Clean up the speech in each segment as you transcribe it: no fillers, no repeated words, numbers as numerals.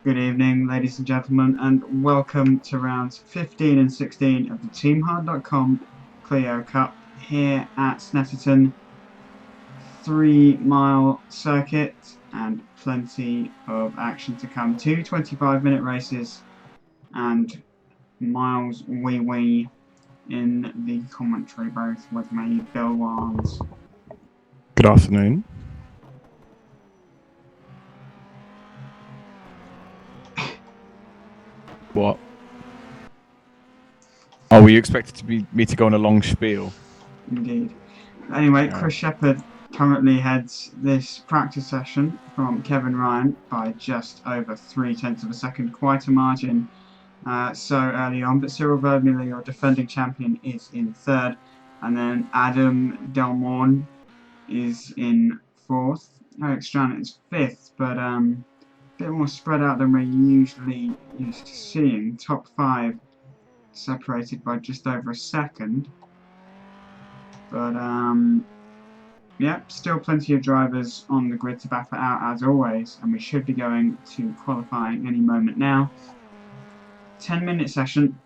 Good evening, ladies and gentlemen, and welcome to rounds 15 and 16 of the TeamHard.com Clio Cup here at Snetterton. 3-mile circuit and plenty of action to come. Two 25-minute races and Miles wee in the commentary booth with me, Bill Wands. Good afternoon. What? Oh, were you expected me to go on a long spiel? Indeed. Anyway, Yeah. Chris Shepherd currently heads this practice session from Kevin Ryan by just over 0.3 of a second, quite a margin so early on. But Cyril Vermeulen, your defending champion, is in third, and then Adam Delmorne is in fourth. Eric Strand is fifth, but a bit more spread out than we're usually used to seeing. Top five separated by just over a second. But yeah, still plenty of drivers on the grid to battle it out as always, and we should be going to qualifying any moment now. 10-minute session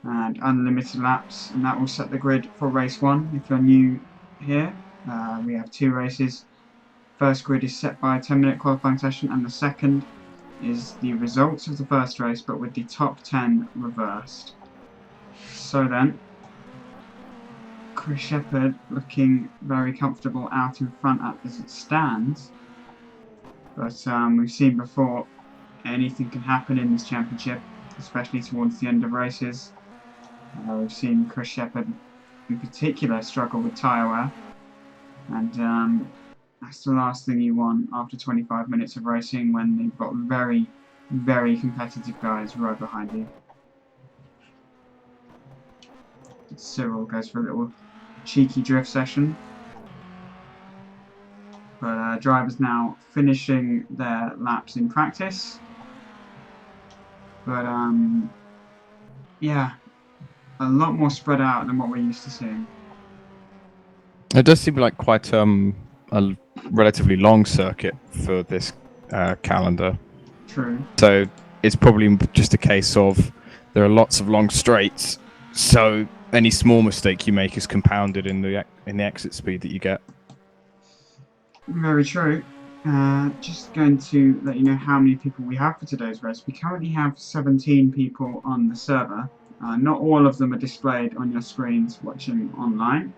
and unlimited laps, and that will set the grid for race one. If you're new here, we have two races. First grid is set by a 10-minute qualifying session, and the second is the results of the first race, but with the top 10 reversed. So then, Chris Shepherd looking very comfortable out in front as it stands, but we've seen before anything can happen in this championship, especially towards the end of races. We've seen Chris Shepherd in particular struggle with tyre wear, and that's the last thing you want after 25 minutes of racing when they've got very, very competitive guys right behind you. Cyril goes for a little cheeky drift session, but drivers now finishing their laps in practice. But yeah, a lot more spread out than what we're used to seeing. It does seem like quite a relatively long circuit for this calendar. True. So it's probably just a case of there are lots of long straights, so any small mistake you make is compounded in the exit speed that you get. Very true. Just going to let you know how many people we have for today's race. We currently have 17 people on the server. Not all of them are displayed on your screens watching online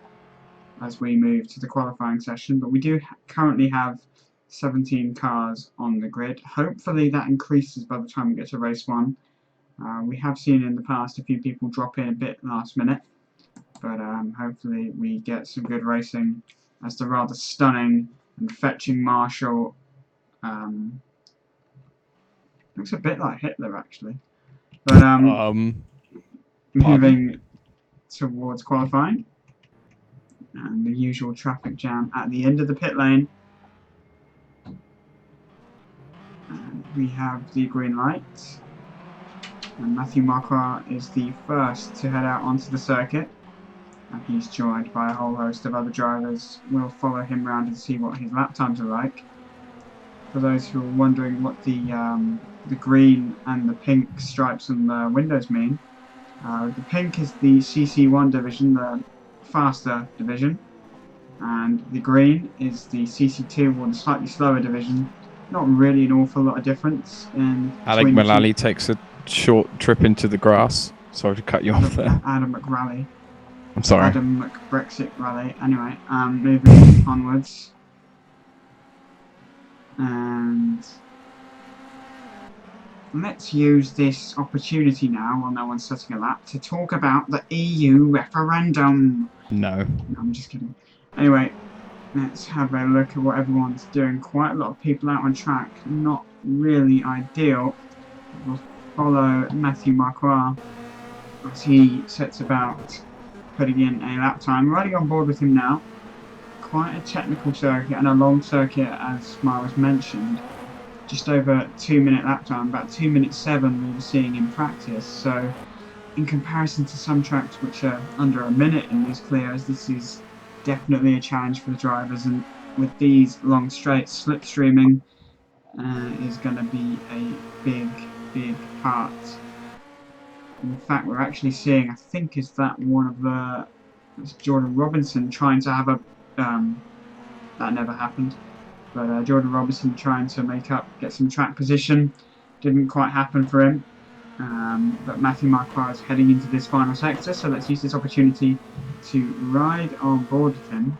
as we move to the qualifying session, but we do currently have 17 cars on the grid. Hopefully that increases by the time we get to race one. We have seen in the past a few people drop in a bit last minute, but hopefully we get some good racing as the rather stunning and fetching Marshall looks a bit like Hitler actually, but moving towards qualifying and the usual traffic jam at the end of the pit lane. And we have the green light. And Matthew Marquardt is the first to head out onto the circuit, and he's joined by a whole host of other drivers. We'll follow him around and see what his lap times are like. For those who are wondering what the green and the pink stripes on the windows mean, the pink is the CC1 division, the faster division, and the green is the CC2 or the slightly slower division. Not really an awful lot of difference in Alec Mullally takes a short trip into the grass. Sorry to cut you off there. Adam McRally. I'm sorry. Adam McBrexit Rally. Anyway, moving onwards. And let's use this opportunity now, while no one's setting a lap, to talk about the EU referendum. No, I'm just kidding. Anyway, let's have a look at what everyone's doing. Quite a lot of people out on track. Not really ideal. We'll follow Matthew Marquardt as he sets about putting in a lap time. Riding on board with him now. Quite a technical circuit and a long circuit, as Miles mentioned. Just over 2-minute lap time, about 2:07 we were seeing in practice. So in comparison to some tracks which are under a minute in these Clios, this is definitely a challenge for the drivers, and with these long straights slipstreaming, is going to be a big part. In fact, we're actually seeing, I think, is that one of the... It's Jordan Robinson trying to have a... that never happened. But Jordan Robinson trying to get some track position. Didn't quite happen for him. But Matthew Marquardt is heading into this final sector, so let's use this opportunity to ride on board with him.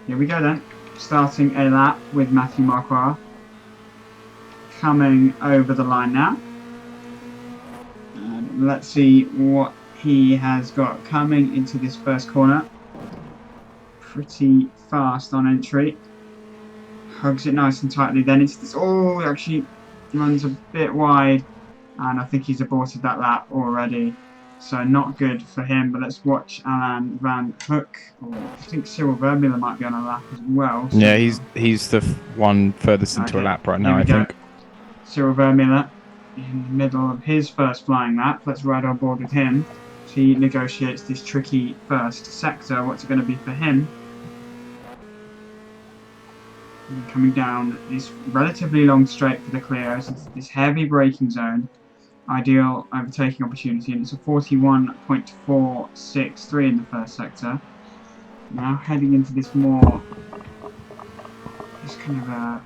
Here we go then, starting a lap with Matthew Marquardt. Coming over the line now. And let's see what he has got coming into this first corner. Pretty fast on entry. Hugs it nice and tightly then into this. Oh, actually runs a bit wide. And I think he's aborted that lap already. So not good for him, but let's watch Alain Van Hoek. I think Cyril Vermeulen might be on a lap as well. So yeah, he's the one furthest into a lap right now, I think. Cyril Vermeulen in the middle of his first flying lap. Let's ride on board with him. He negotiates this tricky first sector. What's it going to be for him? And coming down this relatively long straight for the Clios. It's this heavy braking zone. Ideal overtaking opportunity, and it's a 41.463 in the first sector. Now heading into this kind of a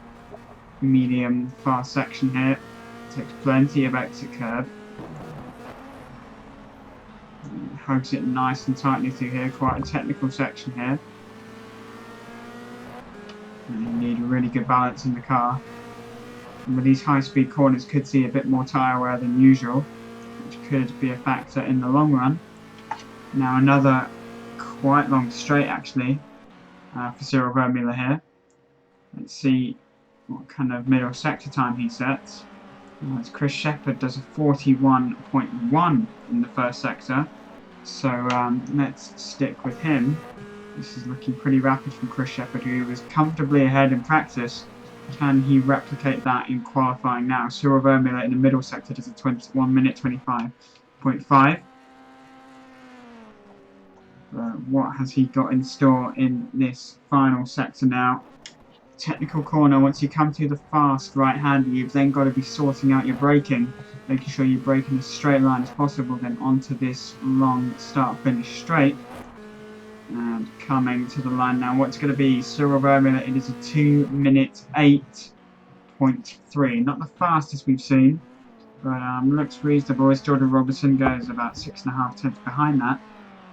medium fast section here. Takes plenty of exit curb. And hugs it nice and tightly through here. Quite a technical section here. And you need a really good balance in the car. And with these high-speed corners, could see a bit more tyre wear than usual, which could be a factor in the long run. Now another quite long straight actually for Cyril Vermeulen here. Let's see what kind of middle sector time he sets. As Chris Shepherd does a 41.1 in the first sector, so let's stick with him. This is looking pretty rapid from Chris Shepherd, who was comfortably ahead in practice. Can he replicate that in qualifying now? Cyril Vermeulen in the middle sector does a 1 minute 25.5. What has he got in store in this final sector now? Technical corner, once you come to the fast right hand, you've then got to be sorting out your braking, making sure you brake in as straight line as possible, then onto this long start finish straight. And coming to the line now, what's going to be Cyril Vermeulen? It is a 2 minute 8.3. Not the fastest we've seen, but looks reasonable as Jordan Robinson goes about 6.5 tenths behind that.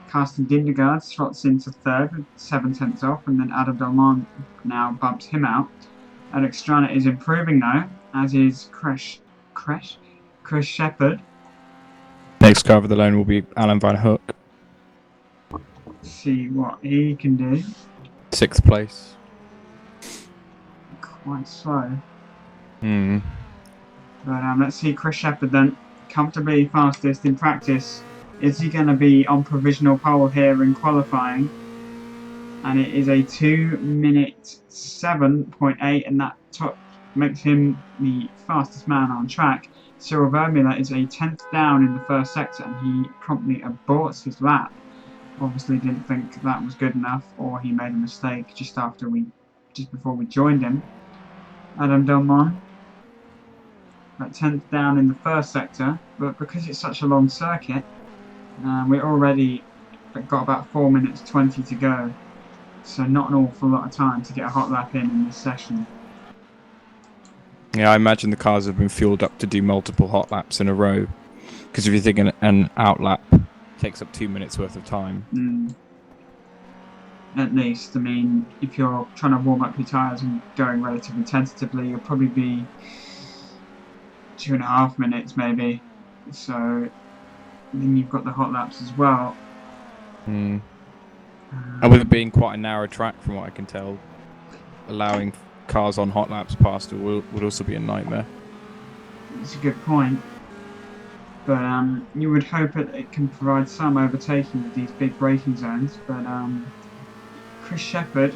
Carsten Dindegaard slots into third with 7 tenths off, and then Adam Delmont now bumps him out. Alex Strana is improving though, as is Chris Shepherd. Next car over the line will be Alain Van Hoek. See what he can do. 6th place. Quite slow. Hmm. But let's see Chris Shepherd then, comfortably fastest in practice. Is he going to be on provisional pole here in qualifying? And it is a 2 minute 7.8, and that makes him the fastest man on track. Cyril Vermeulen is a 10th down in the first sector, and he promptly aborts his lap. Obviously didn't think that was good enough, or he made a mistake just before we joined him. Adam Delmont at 10th down in the first sector, but because it's such a long circuit, we're already got about 4 minutes 20 to go, so not an awful lot of time to get a hot lap in this session. Yeah, I imagine the cars have been fueled up to do multiple hot laps in a row, because if you're thinking an out lap takes up 2 minutes worth of time. At least, I mean, if you're trying to warm up your tyres and going relatively tentatively, you'll probably be 2.5 minutes maybe. So then you've got the hot laps as well. And with it being quite a narrow track from what I can tell, allowing cars on hot laps past it would also be a nightmare. It's a good point. But you would hope that it can provide some overtaking with these big braking zones. But Chris Shepherd,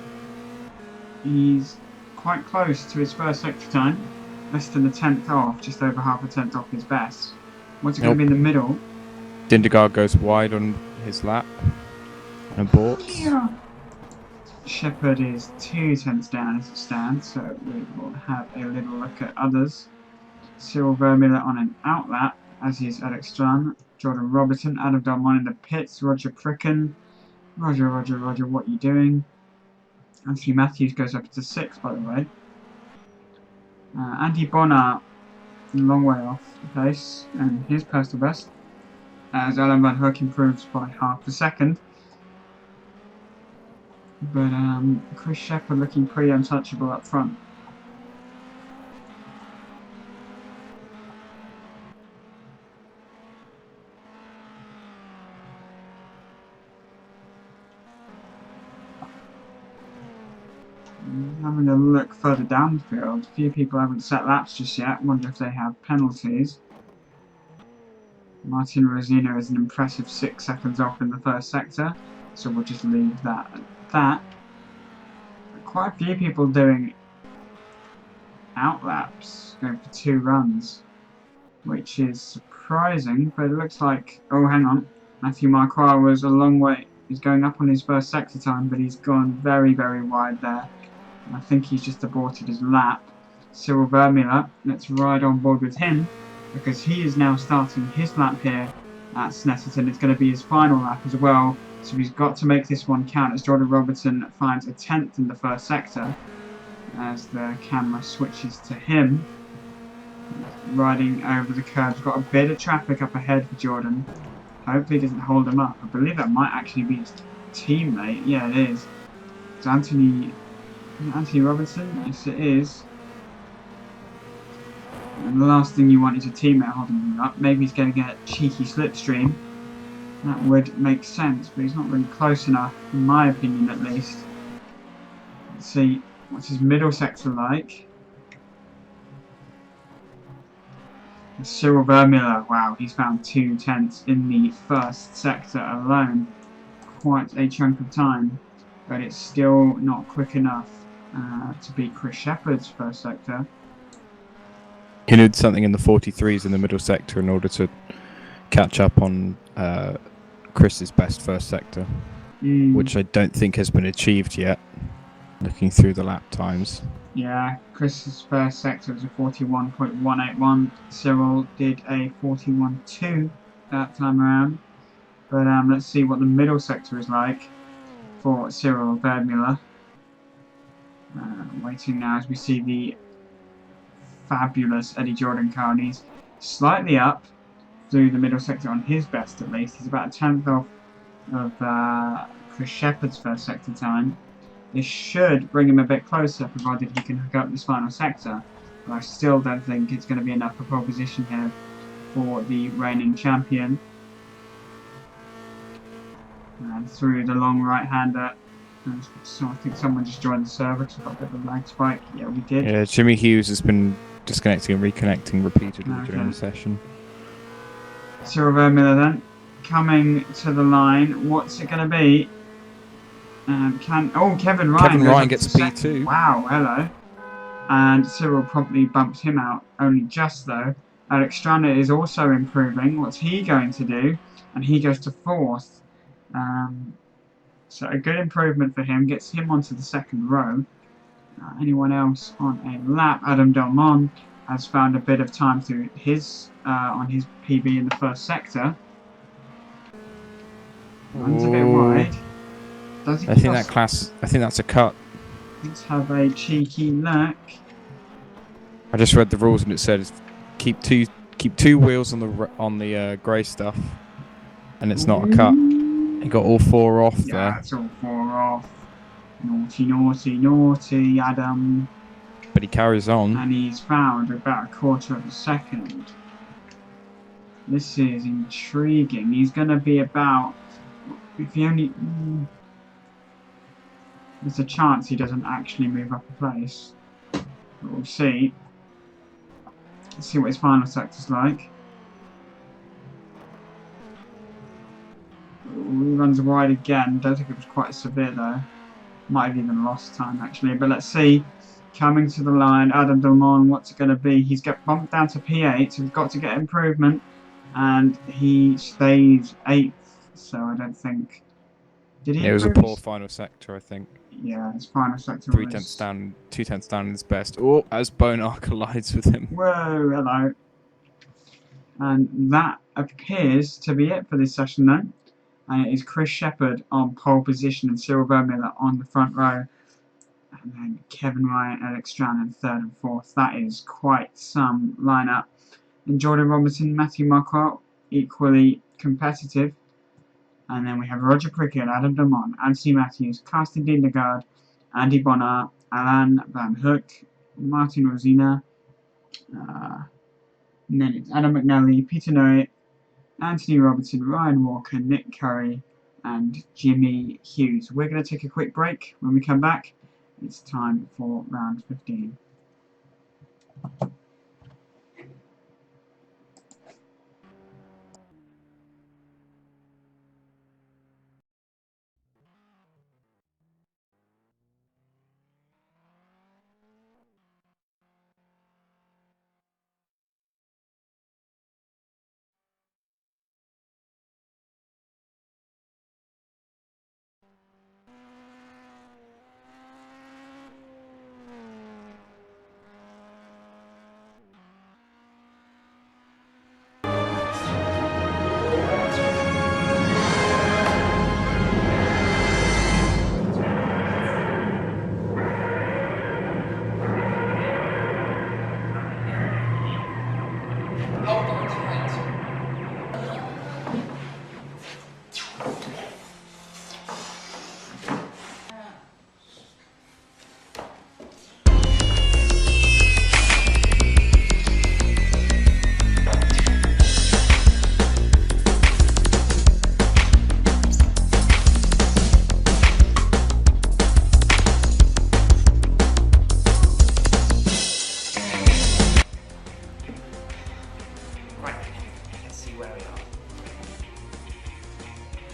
he's quite close to his first sector time. less than a tenth off, just over half a tenth off his best. What's it going Nope. to be in the middle? Dindergaard goes wide on his lap and aborts. Yeah. Shepherd is 2 tenths down as it stands, so we will have a little look at others. Cyril Vermeulen on an outlap, as is Alex Strun, Jordan Robertson, Adam Dalmon in the pits, Roger Pricken. Roger, what are you doing? Anthony Matthews goes up to 6, by the way. Andy Bonner, a long way off the pace, and his personal best, as Alan Van Hook improves by half a second. But Chris Shepherd looking pretty untouchable up front. Having a look further down the field, a few people haven't set laps just yet. Wonder if they have penalties. Martin Rosino is an impressive 6 seconds off in the first sector, so we'll just leave that at that. Quite a few people doing outlaps, going for 2 runs, which is surprising, but it looks like, oh hang on, Matthew Marquardt was a long way, he's going up on his first sector time, but he's gone very, very wide there. I think he's just aborted his lap. Cyril Vermeulen, let's ride on board with him, because he is now starting his lap here at Snetterton. It's going to be his final lap as well, so he's got to make this one count as Jordan Robertson finds a 10th in the first sector as the camera switches to him. Riding over the curbs, got a bit of traffic up ahead for Jordan. Hopefully it doesn't hold him up. I believe that might actually be his teammate. Yeah, it is. It's Anthony Robertson? Yes, it is. And the last thing you want is your teammate holding him up. Maybe he's going to get a cheeky slipstream. That would make sense, but he's not really close enough, in my opinion at least. Let's see, what's his middle sector like? And Cyril Vermeulen, wow, he's found 2 tenths in the first sector alone. Quite a chunk of time, but it's still not quick enough to beat Chris Shepherd's first sector. He needed something in the 43s in the middle sector in order to catch up on Chris's best first sector, which I don't think has been achieved yet, looking through the lap times. Yeah, Chris's first sector was a 41.181. Cyril did a 41.2 that time around. But let's see what the middle sector is like for Cyril Vermeulen. Waiting now as we see the fabulous Eddie Jordan car, and he's slightly up through the middle sector on his best at least. He's about a 10th off of Chris Shepherd's first sector time. This should bring him a bit closer, provided he can hook up this final sector. But I still don't think it's going to be enough for pole position here for the reigning champion. And through the long right-hander. So I think someone just joined the server because we got a bit of a lag spike. Yeah, we did. Yeah, Jimmy Hughes has been disconnecting and reconnecting repeatedly during the session. Cyril Vermeulen then, coming to the line. What's it going to be? Kevin Ryan. Kevin Ryan gets P2. Wow, hello. And Cyril promptly bumps him out, only just though. Alex Stranda is also improving. What's he going to do? And he goes to 4th. So a good improvement for him, gets him onto the second row. Anyone else on a lap? Adam Delmont has found a bit of time through his on his PB in the first sector. Runs a bit wide. Does he I think that's a cut. Let's have a cheeky look. I just read the rules and it says keep two wheels on the grey stuff, and it's not a cut. He got all 4 off there. Yeah, it's all 4 off. Naughty, Adam. But he carries on. And he's found about a quarter of a second. This is intriguing. He's going to be about... If he only... There's a chance he doesn't actually move up a place. But we'll see. Let's see what his final sector's like. He runs wide again. Don't think it was quite severe though. Might have even lost time actually. But let's see. coming to the line. Adam Delmont, what's it going to be? He's got bumped down to P8, so he's got to get improvement. And he stays 8th, so I don't think... Did he It was a improve? poor final sector, I think. Yeah, his final sector 3 was... tenths down, 2 tenths down in his best. Oh, as Bonar collides with him. Whoa, hello. And that appears to be it for this session then. And it is Chris Shepherd on pole position and Cyril Vermiller on the front row. And then Kevin Ryan, Alex Strand in 3rd and 4th. That is quite some lineup. And Jordan Robertson, Matthew Marquardt, equally competitive. And then we have Roger Prickett, Adam Damon, Anthony Matthews, Carsten Dindergaard, Andy Bonar, Alan Van Hook, Martin Rosina. And then it's Adam McNally, Peter Noet, Anthony Robertson, Ryan Walker, Nick Curry, and Jimmy Hughes. We're going to take a quick break. When we come back, it's time for round 15.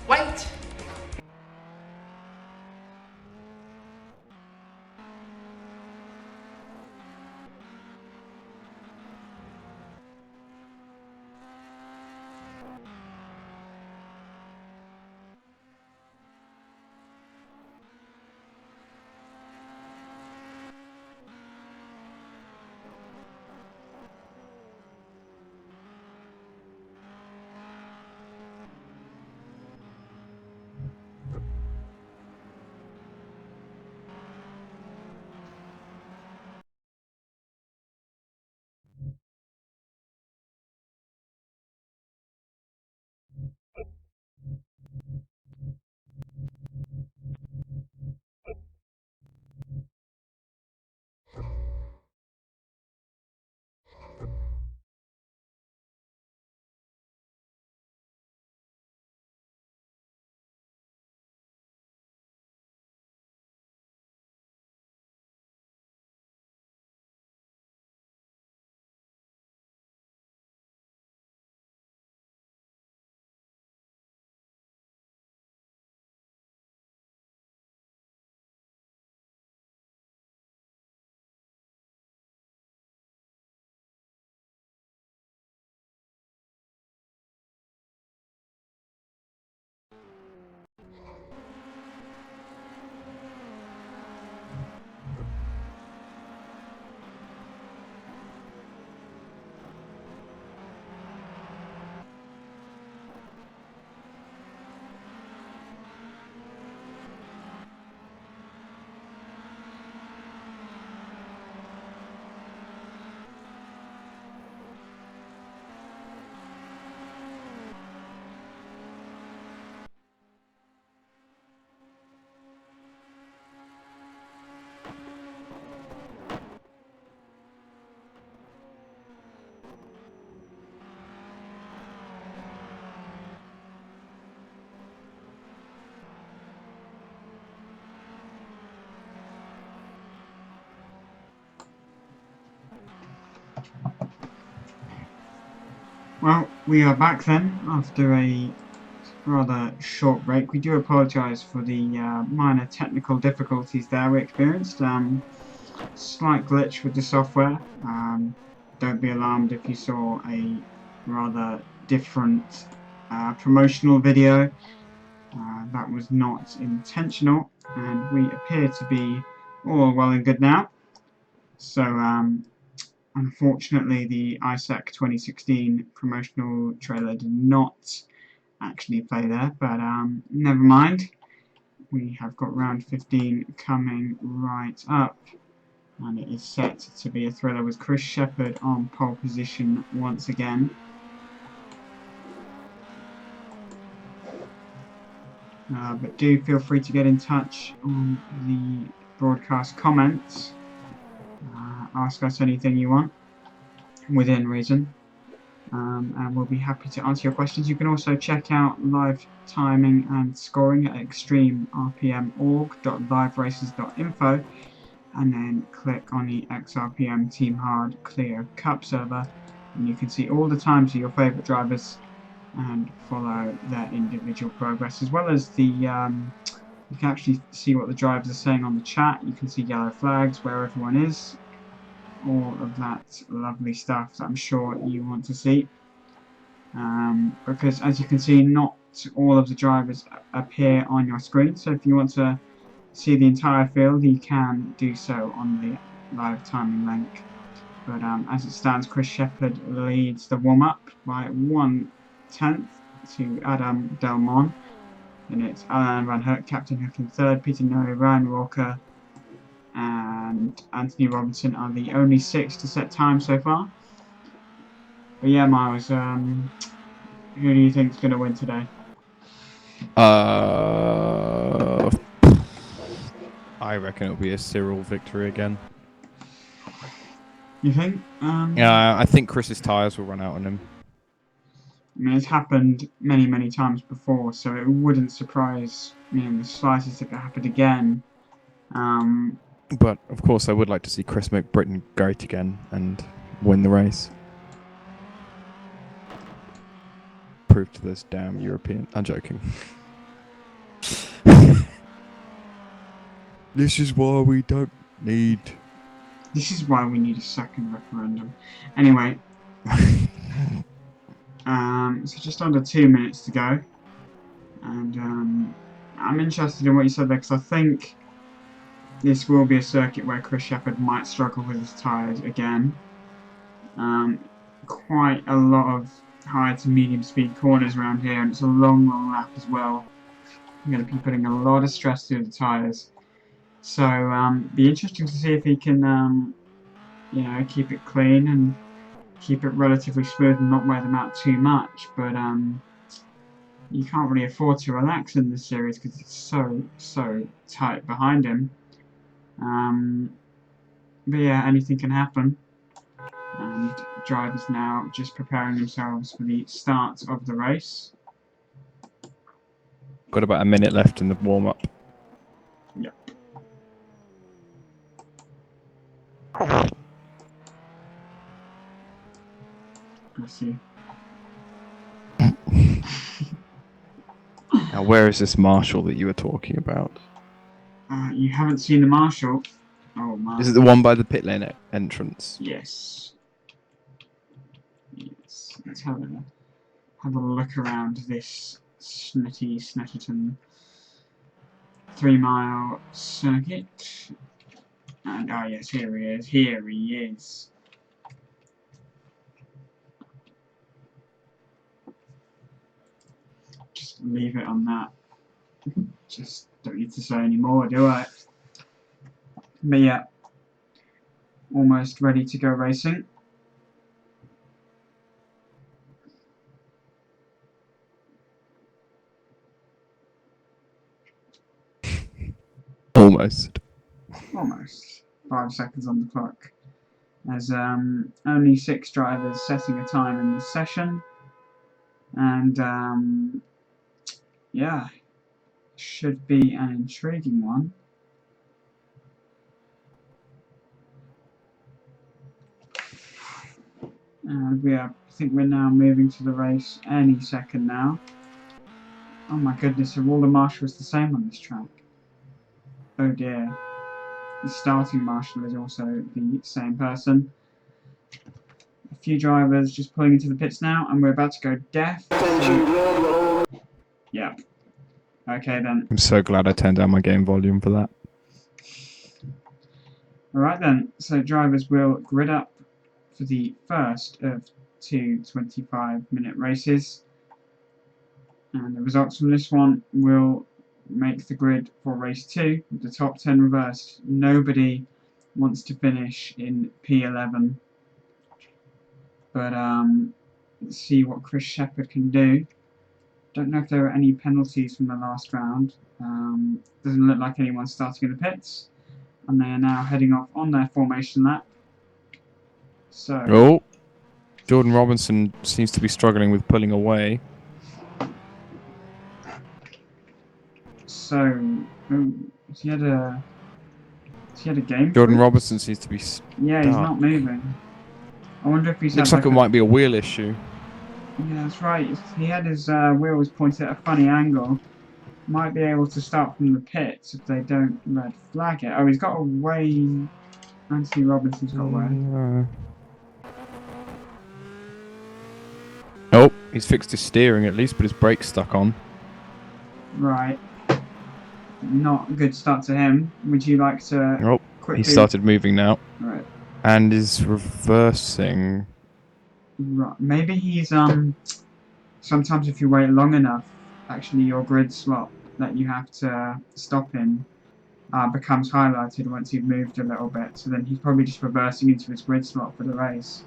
Wait! Well, we are back then after a rather short break. We do apologise for the minor technical difficulties there we experienced. slight glitch with the software. Don't be alarmed if you saw a rather different promotional video. That was not intentional, and we appear to be all well and good now. So, unfortunately, the ISEC 2016 promotional trailer did not actually play there, but never mind. We have got round 15 coming right up, and it is set to be a thriller with Chris Shepherd on pole position once again. But do feel free to get in touch on the broadcast comments. Ask us anything you want, within reason, and we'll be happy to answer your questions. You can also check out live timing and scoring at XtremeRPM.org.liveraces.info, and then click on the XRPM Team Hard Clio Cup server, and you can see all the times of your favourite drivers and follow their individual progress, as well as the you can actually see what the drivers are saying on the chat. You can see yellow flags where everyone is, all of that lovely stuff that I'm sure you want to see, because as you can see, not all of the drivers appear on your screen, so if you want to see the entire field, you can do so on the live timing link. But as it stands, Chris Shepherd leads the warm-up by 1/10 to Adam Delmon. And it's Alan Van Hook, Captain Hook in third, Peter Noe, Ryan Walker, and Anthony Robinson are the only 6 to set time so far. But yeah, Miles, who do you think is going to win today? I reckon it'll be a Cyril victory again. You think? Yeah, I think Chris's tyres will run out on him. I mean, it's happened many, many times before, so it wouldn't surprise me in the slightest if it happened again. But, of course, I would like to see Chris make Britain great again and win the race. Prove to this damn European... I'm joking. This is why we don't need... This is why we need a second referendum. Anyway... so just under 2 minutes to go, and I'm interested in what you said there, because I think this will be a circuit where Chris Shepherd might struggle with his tyres again. Quite a lot of high to medium speed corners around here, and it's a long lap as well. I'm going to be putting a lot of stress through the tyres, so be interesting to see if he can you know, keep it clean and keep it relatively smooth and not wear them out too much. But you can't really afford to relax in this series because it's so tight behind him. But yeah, anything can happen, and drivers now just preparing themselves for the start of the race. Got about a minute left in the warm-up. Yep. Bless you. Now, where is this Marshall that you were talking about? You haven't seen the Marshall? Oh, man. Is it the one by the pit lane entrance? Yes. Yes. Let's have a look around this Snetterton 3-mile circuit. And oh yes, here he is. Here he is. Just leave it on that. Just don't need to say any more, do I? But yeah, almost ready to go racing. Almost. Almost. 5 seconds on the clock. There's only 6 drivers setting a time in this session, and yeah, should be an intriguing one. And I think we're now moving to the race any second now. Oh my goodness, are all the marshals the same on this track? Oh dear. the starting marshal is also the same person. A few drivers just pulling into the pits now, and we're about to go def. So, yep. Okay then. I'm so glad I turned down my game volume for that. Alright then, so drivers will grid up for the first of 2 25-minute races. And the results from this one will make the grid for race 2, with the top 10 reversed. Nobody wants to finish in P11. But let's see what Chris Shepherd can do. Don't know if there are any penalties from the last round. Doesn't look like anyone's starting in the pits. And they are now heading off on their formation lap. So. Oh, Jordan Robinson seems to be struggling with pulling away. So, has he had a game? Jordan Robinson seems to be. Yeah, he's not moving. I wonder if he's. Looks like it might be a wheel issue. Yeah, that's right. He had his wheels pointed at a funny angle. Might be able to start from the pits if they don't red flag it. Oh, he's got away. Anthony Robinson's got away. Oh, he's fixed his steering at least, but his brake's stuck on. Right. Not a good start to him. Would you like to quickly... He started moving now. Right. And is reversing. Right. Maybe he's sometimes if you wait long enough, actually your grid slot that you have to stop in becomes highlighted once you've moved a little bit. So then he's probably just reversing into his grid slot for the race.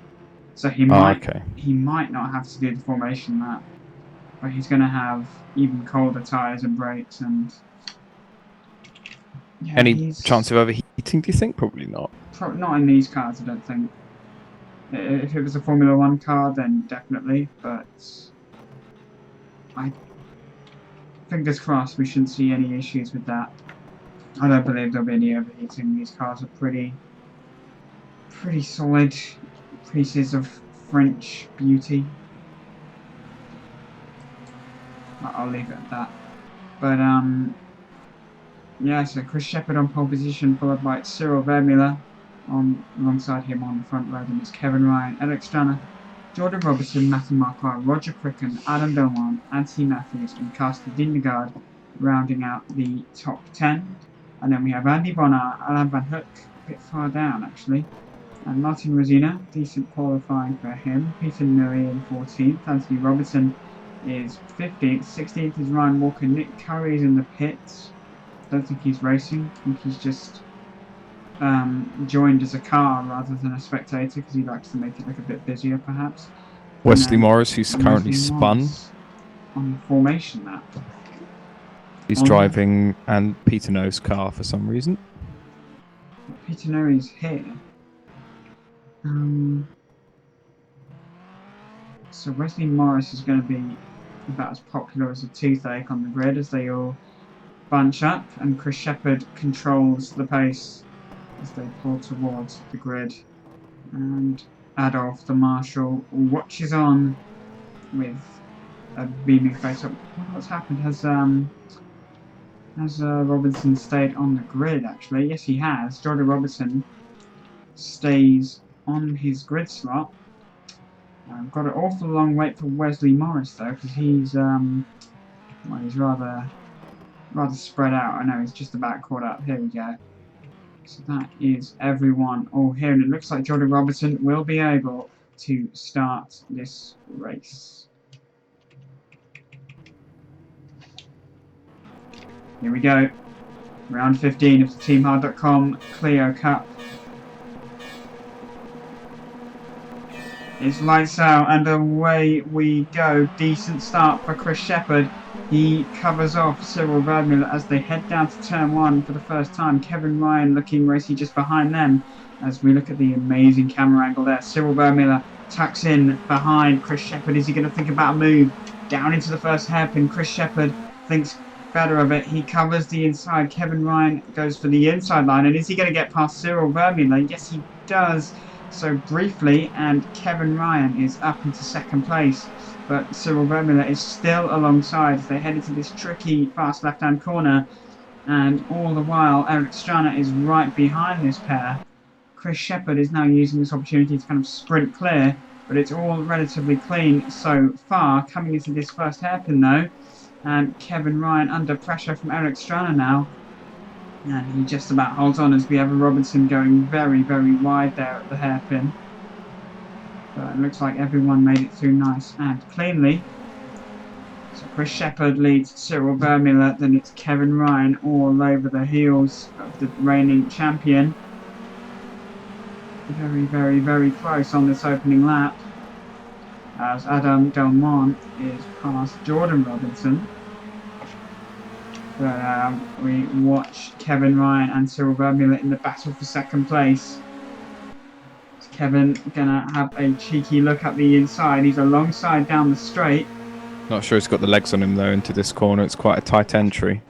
So he might not have to do the formation lap, but he's going to have even colder tyres and brakes and. Yeah, any chance of overheating? Do you think? Probably not. Not in these cars, I don't think. If it was a Formula 1 car, then definitely. But fingers crossed, we shouldn't see any issues with that. I don't believe there'll be any overheating. These cars are pretty solid pieces of French beauty. I'll leave it at that. But yeah, so Chris Shepherd on pole position, followed by Cyril Vermeulen alongside him on the front row. Then it's Kevin Ryan, Alex Stranner, Jordan Robertson, Matthew Marquardt, Roger Cricken, Adam Belmont, Anthony Matthews, and Carsten Dindegaard rounding out the top 10. And then we have Andy Bonner, Alain Van Hoek, a bit far down actually, and Martin Rosina, decent qualifying for him. Peter Newey in 14th, Anthony Robertson is 15th, 16th is Ryan Walker. Nick Curry is in the pits. Don't think he's racing. I think he's just joined as a car rather than a spectator because he likes to make it look a bit busier, perhaps. Wesley Morris, who's currently spun on the formation lap. He's driving and Peter No's car for some reason. Peter No is here. So Wesley Morris is going to be about as popular as a toothache on the grid as they all bunch up, and Chris Shepherd controls the pace as they pull towards the grid. And Adolf, the marshal, watches on with a beaming face up. What's happened? Has Robinson stayed on the grid, actually? Yes, he has. Jordan Robertson stays on his grid slot. Got an awful long wait for Wesley Morris, though, because he's rather spread out. I know, he's just about caught up. Here we go. So that is everyone all here, and it looks like Jordan Robertson will be able to start this race. Here we go. Round 15 of the TeamHard.com Clio Cup. It's lights out and away we go. Decent start for Chris Shepherd. He covers off Cyril Vermeulen as they head down to turn 1 for the first time. Kevin Ryan looking racy just behind them as we look at the amazing camera angle there. Cyril Vermeulen tucks in behind Chris Shepherd. Is he going to think about a move? Down into the first hairpin. Chris Shepherd thinks better of it. He covers the inside. Kevin Ryan goes for the inside line. And is he going to get past Cyril Vermeulen? Yes, he does. So briefly, and Kevin Ryan is up into second place. But Cyril Vermeulen is still alongside as they head into this tricky, fast left-hand corner. And all the while, Eric Strana is right behind this pair. Chris Shepherd is now using this opportunity to kind of sprint clear, but it's all relatively clean so far. Coming into this first hairpin though, and Kevin Ryan under pressure from Eric Strana now. And he just about holds on as we have a Robinson going very, very wide there at the hairpin. But it looks like everyone made it through nice and cleanly. So Chris Shepherd leads Cyril Vermeulen, then it's Kevin Ryan all over the heels of the reigning champion. Very, very, very close on this opening lap, as Adam Delmont is past Jordan Robinson. But we watch Kevin Ryan and Cyril Vermeulen in the battle for second place. Is Kevin gonna have a cheeky look at the inside? He's alongside down the straight. Not sure he's got the legs on him though into this corner. It's quite a tight entry.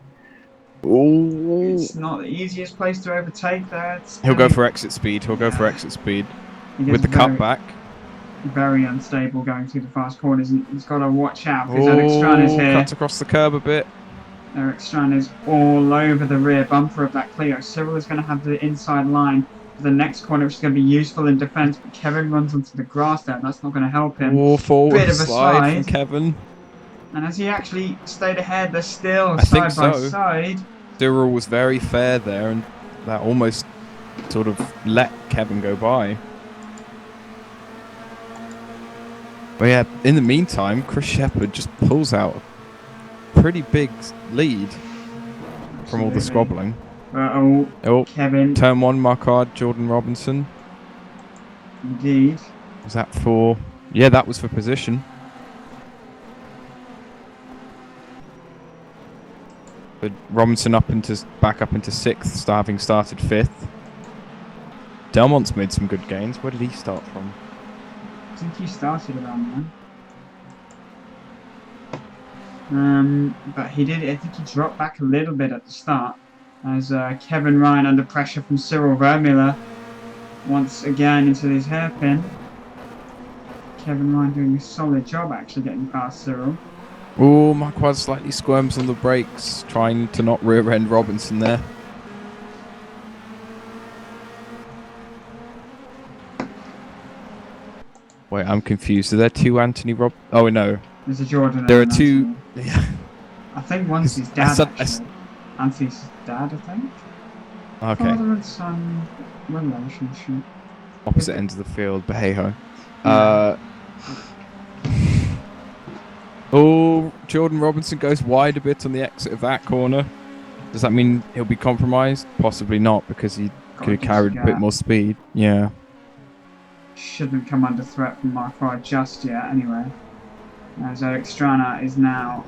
Ooh. It's not the easiest place to overtake there. He'll go for exit speed. He'll go for exit speed. With the cutback. Very unstable going through the fast corners. And he's got to watch out because Eric Strana is here. Cuts across the curb a bit. Eric Strana is all over the rear bumper of that Clio. Cyril is going to have the inside line for the next corner, which is going to be useful in defence. But Kevin runs onto the grass there. That's not going to help him. Forward bit of a slide from Kevin. And as he actually stayed ahead, they're still side by side. Cyril was very fair there, and that almost sort of let Kevin go by. But yeah, in the meantime, Chris Shepherd just pulls out a pretty big lead from all the squabbling. Kevin. Turn 1, Marquard, Jordan Robinson. Indeed. Was that for... Yeah, that was for position. But Robinson back up into 6th, having started 5th. Delmont's made some good gains. Where did he start from? I think he started around then. But he did. I think he dropped back a little bit at the start, as Kevin Ryan under pressure from Cyril Vermeulen once again into his hairpin. Kevin Ryan doing a solid job actually getting past Cyril. Oh, Marquardt slightly squirms on the brakes, trying to not rear-end Robinson there. Wait, I'm confused. Are there two Anthony Rob... Oh, no. There's a Jordan. There are two... Yeah. I think one's his dad, Anthony's dad, I think. Okay. Father and son relationship. Opposite ends of the field, but hey-ho. Oh, Jordan Robinson goes wide a bit on the exit of that corner. Does that mean he'll be compromised? Possibly not, because he could have carried a bit more speed. Yeah. Shouldn't come under threat from Marquardt just yet, anyway. As Eric Strana is now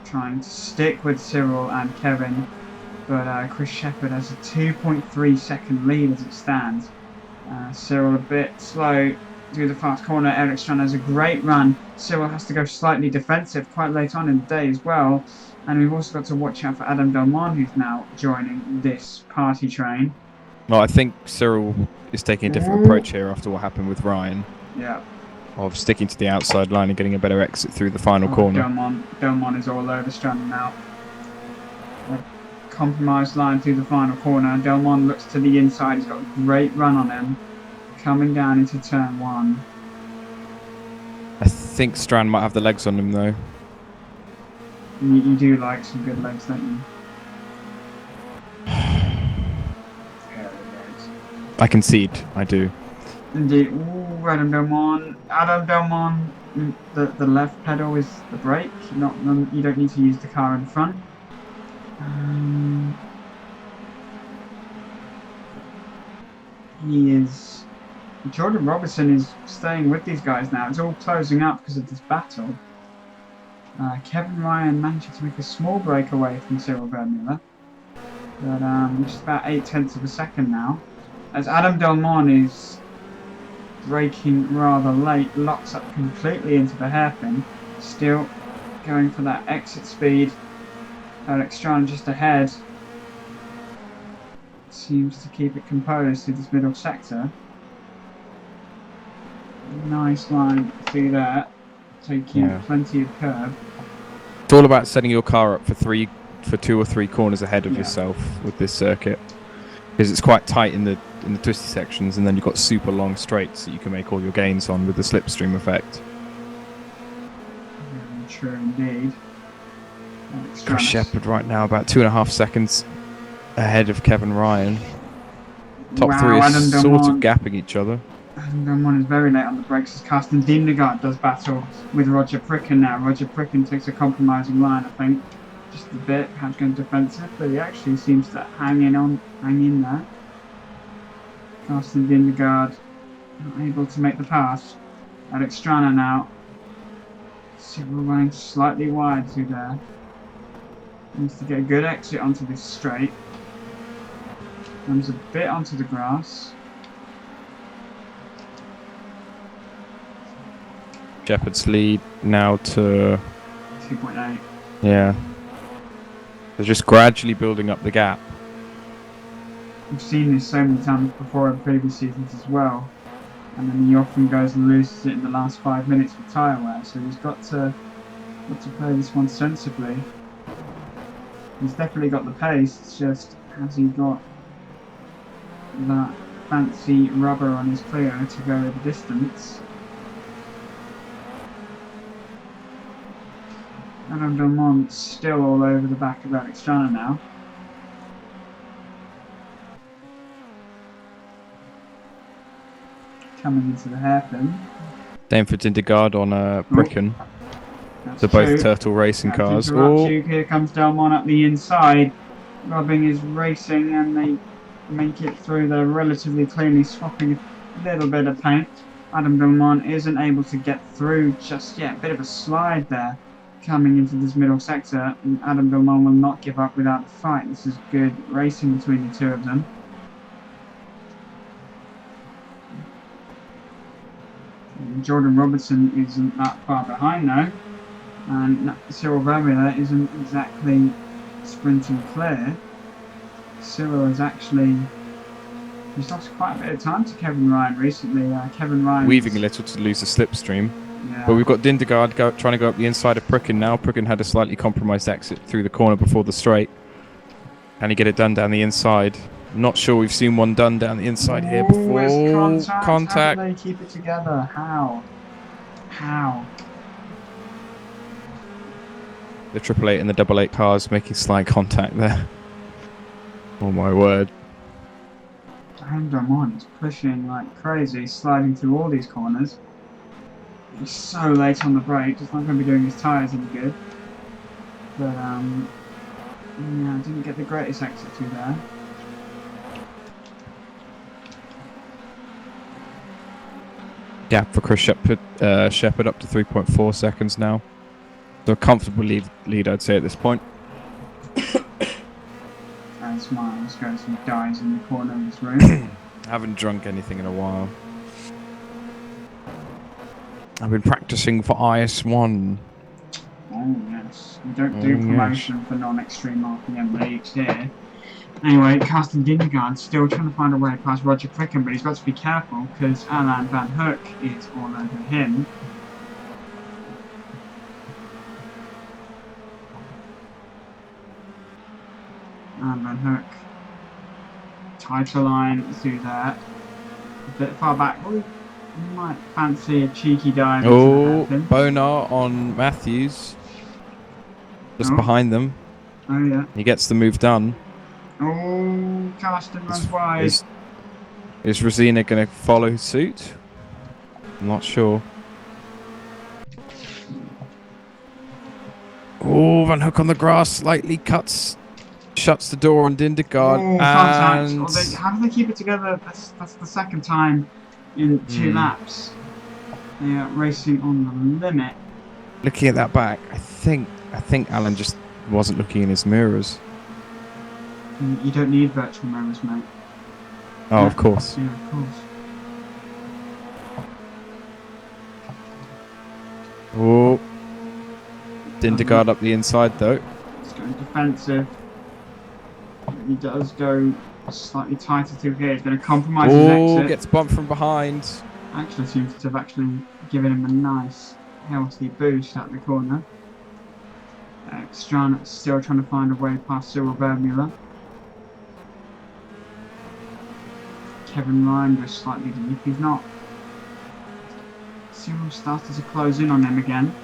trying to stick with Cyril and Kevin, but Chris Shepherd has a 2.3 second lead as it stands. Cyril a bit slow through the fast corner. Eric Strana has a great run. Cyril has to go slightly defensive quite late on in the day as well. And we've also got to watch out for Adam Delmont, who's now joining this party train. Well, I think Cyril is taking a different approach here after what happened with Ryan. Yeah. Of sticking to the outside line and getting a better exit through the final corner. Delmont is all over Strana now. A compromised line through the final corner. Delmont looks to the inside. He's got a great run on him. Coming down into turn 1. I think Strand might have the legs on him though. You do like some good legs, don't you? I concede, I do. Indeed. Ooh, Adam Delmont. Adam Delmont. The left pedal is the brake. You don't need to use the car in front. He is... Jordan Robinson is staying with these guys now. It's all closing up because of this battle. Kevin Ryan managed to make a small breakaway from Cyril Vermeulen. But just about 0.8 of a second now. As Adam Delmont is braking rather late, locks up completely into the hairpin. Still going for that exit speed. Eric Strana just ahead. Seems to keep it composed through this middle sector. Nice line through there, taking plenty of curb. It's all about setting your car up for 3 for 2 or 3 corners ahead of Yeah. yourself with this circuit, because it's quite tight in the twisty sections, and then you've got super long straights that you can make all your gains on with the slipstream effect. Very true indeed. Chris Shepherd right now about 2.5 seconds ahead of Kevin Ryan. Top 3 are Adam sort Delmont. of gapping each other. Adam Delmont is very late on the brakes as Carsten Dindergaard does battle with Roger Pricken now. Roger Pricken takes a compromising line, I think. Just a bit, perhaps going defensive, but he actually seems to hang in there. Carsten Dindergaard not able to make the pass. Alex Strana now. Cyril running slightly wide through there. Needs to get a good exit onto this straight. Comes a bit onto the grass. Shepherd's lead now to 2.8. yeah. They're just gradually building up the gap. We've seen this so many times before in previous seasons as well. And then he often goes and loses it in the last 5 minutes with tyre wear, so he's got to play this one sensibly. He's definitely got the pace, it's just has he got that fancy rubber on his Clio to go the distance. Adam Delmont still all over the back of Alex Strana now. Coming into the hairpin. Same for Dindergaard on Bricken. That's They're both true. Turtle racing cars. Oh. Here comes Delmont up the inside. Rubbing is racing and they make it through there relatively cleanly, swapping a little bit of paint. Adam Delmont isn't able to get through just yet. A bit of a slide there coming into this middle sector. And Adam Delmont will not give up without a fight. This is good racing between the two of them. Jordan Robertson isn't that far behind though. And Cyril Vermeulen isn't exactly sprinting clear. Cyril is actually, he's lost quite a bit of time to Kevin Ryan recently. Kevin Ryan weaving a little to lose the slipstream. Yeah. But we've got Dindergaard trying to go up the inside of Pricken now. Pricken had a slightly compromised exit through the corner before the straight. Can he get it done down the inside? Not sure we've seen one done down the inside here before. It's Contact. How do they keep it together? How? The 888 and the 88 cars making slight contact there. Oh my word. Adam Delmont is pushing like crazy, sliding through all these corners. He's so late on the brake, it's not going to be doing his tyres any good. But, yeah, didn't get the greatest exit through there. Gap for Chris Shepherd up to 3.4 seconds now. So a comfortable lead, I'd say, at this point. And Smiles goes and dies in the corner of this room. Haven't drunk anything in a while. I've been practicing for IS1. Oh yes, we don't do promotion for non-extreme RPM leagues here. Anyway, Carsten Dindergaard still trying to find a way past Roger Pricken, but he's got to be careful because Alain Van Hoek is all over him. Alain Van Hoek. Tighter line through there. A bit far back. Oh, might fancy a cheeky dive. Oh, Bonar on Matthews. Just behind them. Oh yeah. He gets the move done. Oh, Carsten runs wide. Is Rosina going to follow suit? I'm not sure. Oh, Van Hoek on the grass, slightly shuts the door on Dindergaard. Oh, contact. How do they keep it together? That's the second time in 2 laps. They are racing on the limit. Looking at that back, I think Alan just wasn't looking in his mirrors. You don't need virtual mirrors, mate. Oh, yeah. Of course. Yeah, of course. Oh, Dindergaard up the inside though. He's going defensive. He does go slightly tighter through here. He's going to compromise his exit. Gets bumped from behind. Actually seems to have given him a nice healthy boost at the corner. Extrana still trying to find a way past Cyril Vermeulen. Kevin Ryan goes slightly deep. He's not. Cyril started to close in on him again.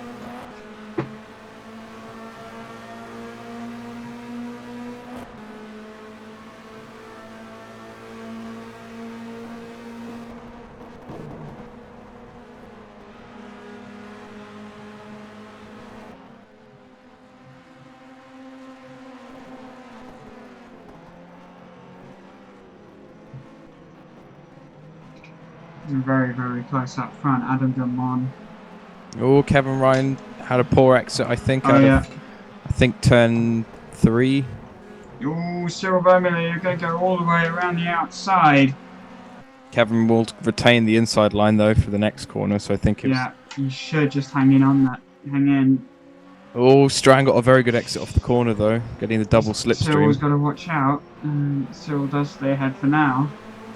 Very, very close up front. Adam Delmon. Oh, Kevin Ryan had a poor exit, I think. I think turn 3. Oh, Cyril Vermeulen, you're going to go all the way around the outside. Kevin will retain the inside line, though, for the next corner, so I think it's... Yeah, you should just hang in on that. Hang in. Oh, Strang got a very good exit off the corner, though, getting the double slipstream. Cyril's got to watch out. Cyril does stay ahead for now.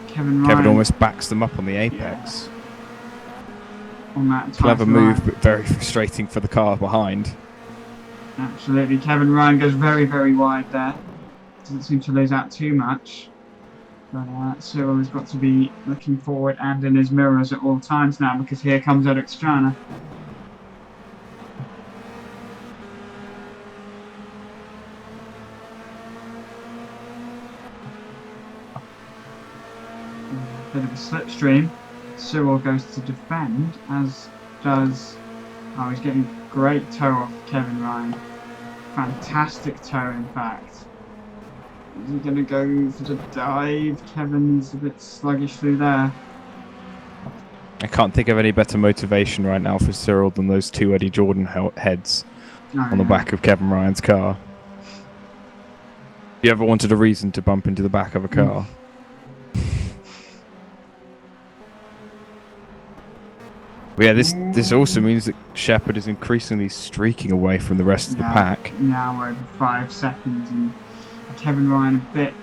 Kevin almost backs them up on the apex. Yeah. On that clever move, but very frustrating for the car behind. Absolutely. Kevin Ryan goes very, very wide there. Doesn't seem to lose out too much. But Cyril has got to be looking forward and in his mirrors at all times now, because here comes Extrana. Bit of a slipstream. Cyril goes to defend, as does... Oh, he's getting great toe off Kevin Ryan. Fantastic toe, in fact. Is he going to go for the dive? Kevin's a bit sluggish through there. I can't think of any better motivation right now for Cyril than those 2 Eddie Jordan heads on the back of Kevin Ryan's car. You ever wanted a reason to bump into the back of a car? But yeah, this also means that Shepherd is increasingly streaking away from the rest of the pack. Now we're over 5 seconds, and Kevin Ryan a bit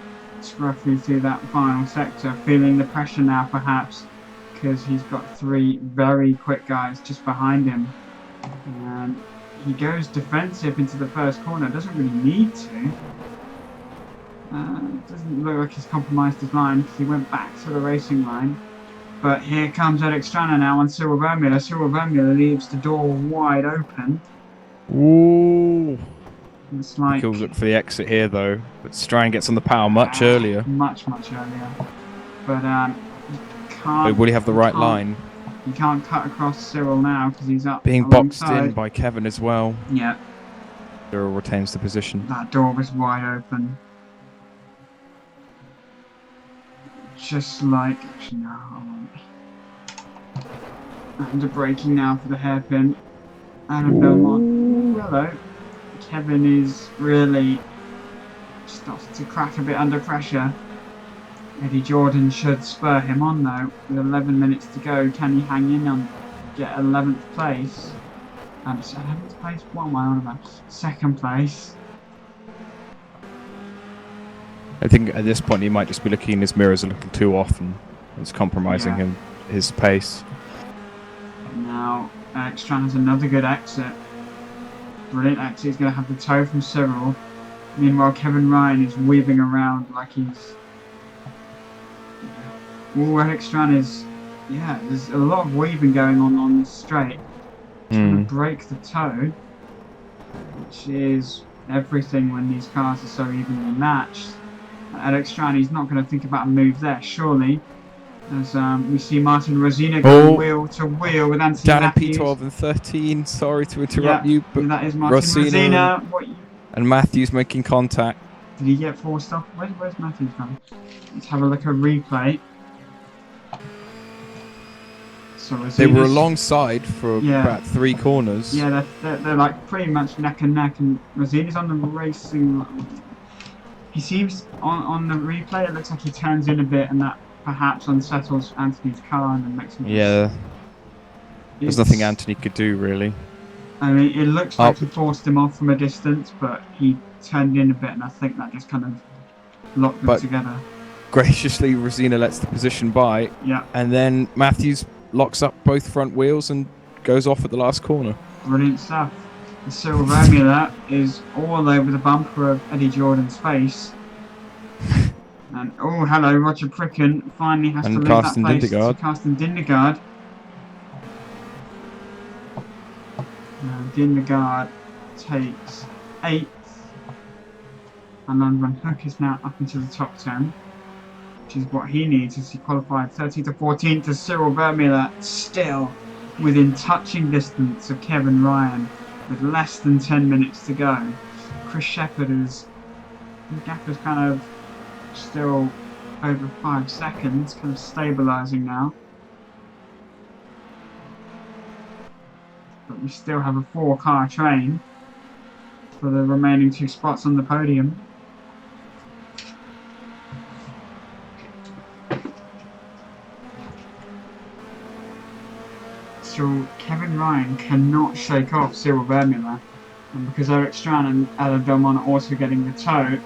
scruffy through that final sector, feeling the pressure now perhaps, because he's got 3 very quick guys just behind him. And he goes defensive into the first corner, doesn't really need to. Doesn't look like he's compromised his line, because he went back to the racing line. But here comes Extrana now on Cyril Vermeulen. Cyril Vermeulen leaves the door wide open. Ooh. It's like... He'll look for the exit here, though. But Strang gets on the power much earlier. Much earlier. But you can't... Will he have the right line? You can't cut across Cyril now, because he's up being alongside. boxed in by Kevin as well. Yeah. Cyril retains the position. That door was wide open. Just like... Actually, no, I won't. Under braking now for the hairpin. Adam Belmont. Hello. Kevin is really starting to crack a bit under pressure. Eddie Jordan should spur him on though. With 11 minutes to go, can he hang in and get 11th place? 11th place? What am I on about? 2nd place. I think at this point he might just be looking in his mirrors a little too often. It's compromising his pace. Now, Extran has another good exit. Brilliant exit. He's going to have the toe from Cyril. Meanwhile, Kevin Ryan is weaving around like he's... Oh, Extran is... Yeah, there's a lot of weaving going on this straight. Trying to break the toe, which is everything when these cars are so evenly matched. Extran, he's not going to think about a move there, surely. As we see Martin Rosina going wheel to wheel with Anthony down Matthews. in P12 and 13. Sorry to interrupt you, but that is Martin Rosina. And Matthews making contact. Did he get forced off? Where's Matthews gone? Let's have a look at replay. So they were alongside for about 3 corners. Yeah, they're like pretty much neck and neck, and Rosina's on the racing line. He seems on the replay. It looks like he turns in a bit, and that perhaps unsettles Anthony's car and then makes him... Yeah. There's nothing Anthony could do, really. I mean, it looks like he forced him off from a distance, but he turned in a bit, and I think that just kind of locked them together. Graciously, Rosina lets the position by. Yeah. And then Matthews locks up both front wheels and goes off at the last corner. Brilliant stuff. Cyril Vermeulen is all over the bumper of Eddie Jordan's face. And oh, hello, Roger Pricken finally has to leave that place to Carsten Dindegaard. Dindegaard takes 8th. And Alan Van Hoek is now up into the top 10, which is what he needs as he qualified 13th to 14th. To Cyril Vermeulen still within touching distance of Kevin Ryan with less than 10 minutes to go. Chris Shepherd the gap is kind of still over 5 seconds, kind of stabilising now. But we still have a 4-car train for the remaining 2 spots on the podium. So Kevin Ryan cannot shake off Cyril Vermeulen, and because Eric Strand and Adam Delmont are also getting the toe.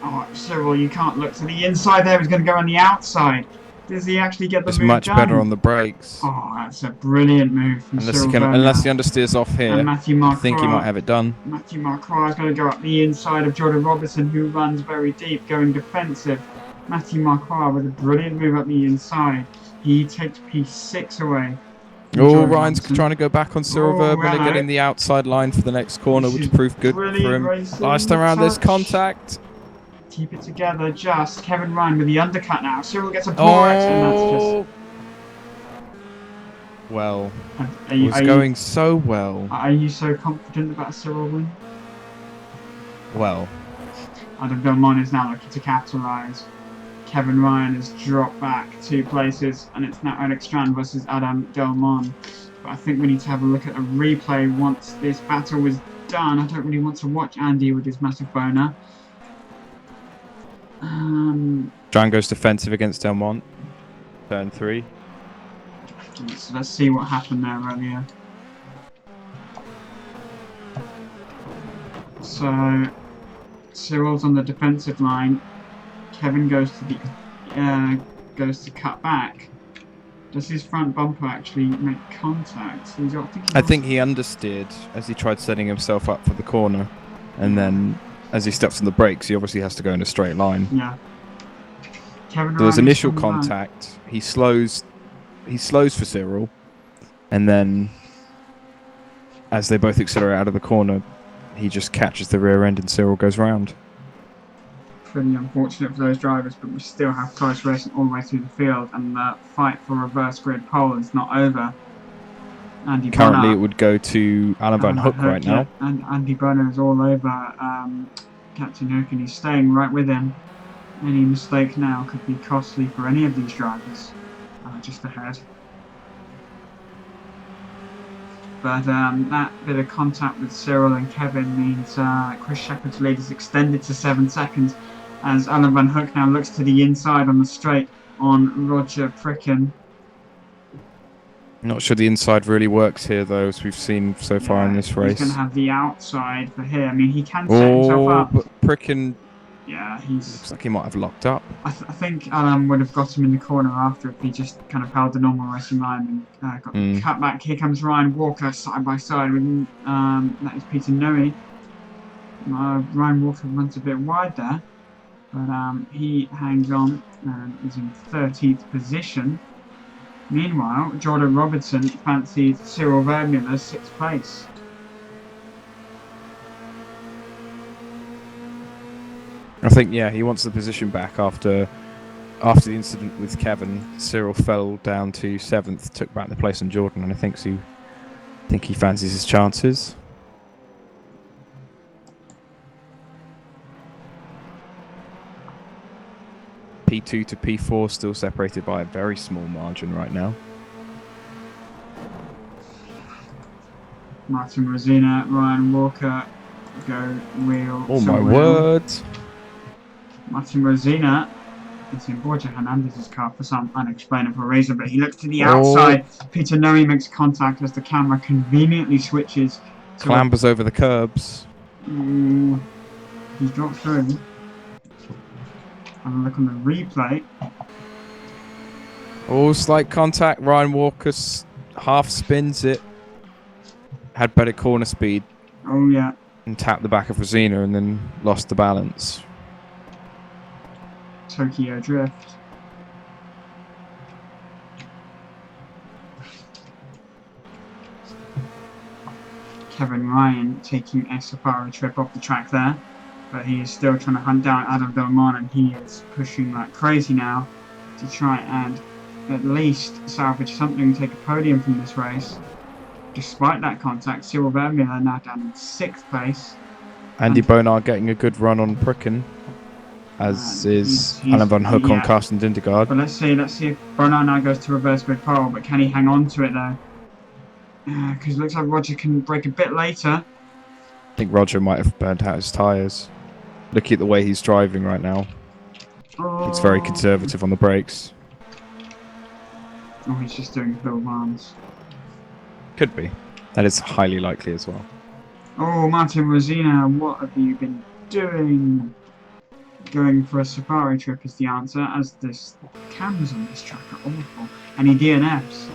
Oh, Cyril, you can't look to the inside there. He's going to go on the outside. Does he actually get the move much done? Better on the brakes. Oh, that's a brilliant move from Cyril Vermeulen. Unless he understeers off here, I think he might have it done. Matthew Marquardt is going to go up the inside of Jordan Robertson, who runs very deep, going defensive. Matthew Marquardt with a brilliant move up the inside. He takes P6 away. Oh, Ryan's trying to go back on Cyril Vermeulen, getting the outside line for the next corner, which proved good for him. Last around this contact. Keep it together, just. Kevin Ryan with the undercut now. Cyril gets a port, and that's just... Well, it was going so well. Are you so confident about a Cyril win? Well. Adam Delmont is now looking to capitalise. Kevin Ryan has dropped back 2 places, and it's now Alex Strand versus Adam Delmont. But I think we need to have a look at a replay once this battle was done. I don't really want to watch Andy with his massive boner. Strand goes defensive against Delmont. Turn 3. So let's see what happened there earlier. So Cyril's on the defensive line. Kevin goes to cut back. Does his front bumper actually make contact? I think he understeered as he tried setting himself up for the corner, and then as he steps on the brakes, he obviously has to go in a straight line. Yeah. There was initial contact. He slows for Cyril, and then as they both accelerate out of the corner, he just catches the rear end and Cyril goes round. Pretty unfortunate for those drivers, but we still have close racing all the way through the field, and the fight for reverse grid pole is not over. Currently it would go to Alan Van Hoek right now. And Andy Bonner is all over Captain Hook, and he's staying right with him. Any mistake now could be costly for any of these drivers. Just ahead. But that bit of contact with Cyril and Kevin means Chris Shepherd's lead is extended to 7 seconds as Alan Van Hoek now looks to the inside on the straight on Roger Pricken. Not sure the inside really works here though, as we've seen so far in this race. He's going to have the outside for here. I mean, he can set himself up. But Pricken... Yeah, looks like he might have locked up. I think Alan would have got him in the corner after if he just kind of held the normal racing line and got cut back. Here comes Ryan Walker side by side with that is Peter Noe. Ryan Walker runs a bit wide there, but he hangs on and is in 13th position. Meanwhile, Jordan Robertson fancies Cyril Vermeulen's 6th place. I think, yeah, he wants the position back after the incident with Kevin. Cyril fell down to 7th, took back the place on Jordan, and I think he fancies his chances. P2 to P4 still separated by a very small margin right now. Martin Rosina, Ryan Walker go wheel. Oh my word! Martin Rosina is in Borja Hernandez's car for some unexplainable reason, but he looks to the outside. Peter Noe makes contact as the camera conveniently switches. Clambers over the curbs. He's dropped through. Have a look on the replay. Oh, slight contact. Ryan Walker half spins it. Had better corner speed. Oh, yeah. And tapped the back of Rosina and then lost the balance. Tokyo Drift. Kevin Ryan taking a safari trip off the track there. But he is still trying to hunt down Adam Delmon, and he is pushing like crazy now to try and at least salvage something, take a podium from this race. Despite that contact, Cyril Vermeulen now down in 6th place. Andy Bonar getting a good run on Pricken, as is Alan Van Hook on Carsten Dindergaard. But let's see if Bonar now goes to reverse grid pole, but can he hang on to it though? Because it looks like Roger can break a bit later. I think Roger might have burnt out his tyres. Looking at the way he's driving right now. Oh. It's very conservative on the brakes. Oh, he's just doing Bill Barnes. Could be. That is highly likely as well. Oh, Martin Rosina, what have you been doing? Going for a safari trip is the answer, as this cameras on this track are awful. And he DNFs.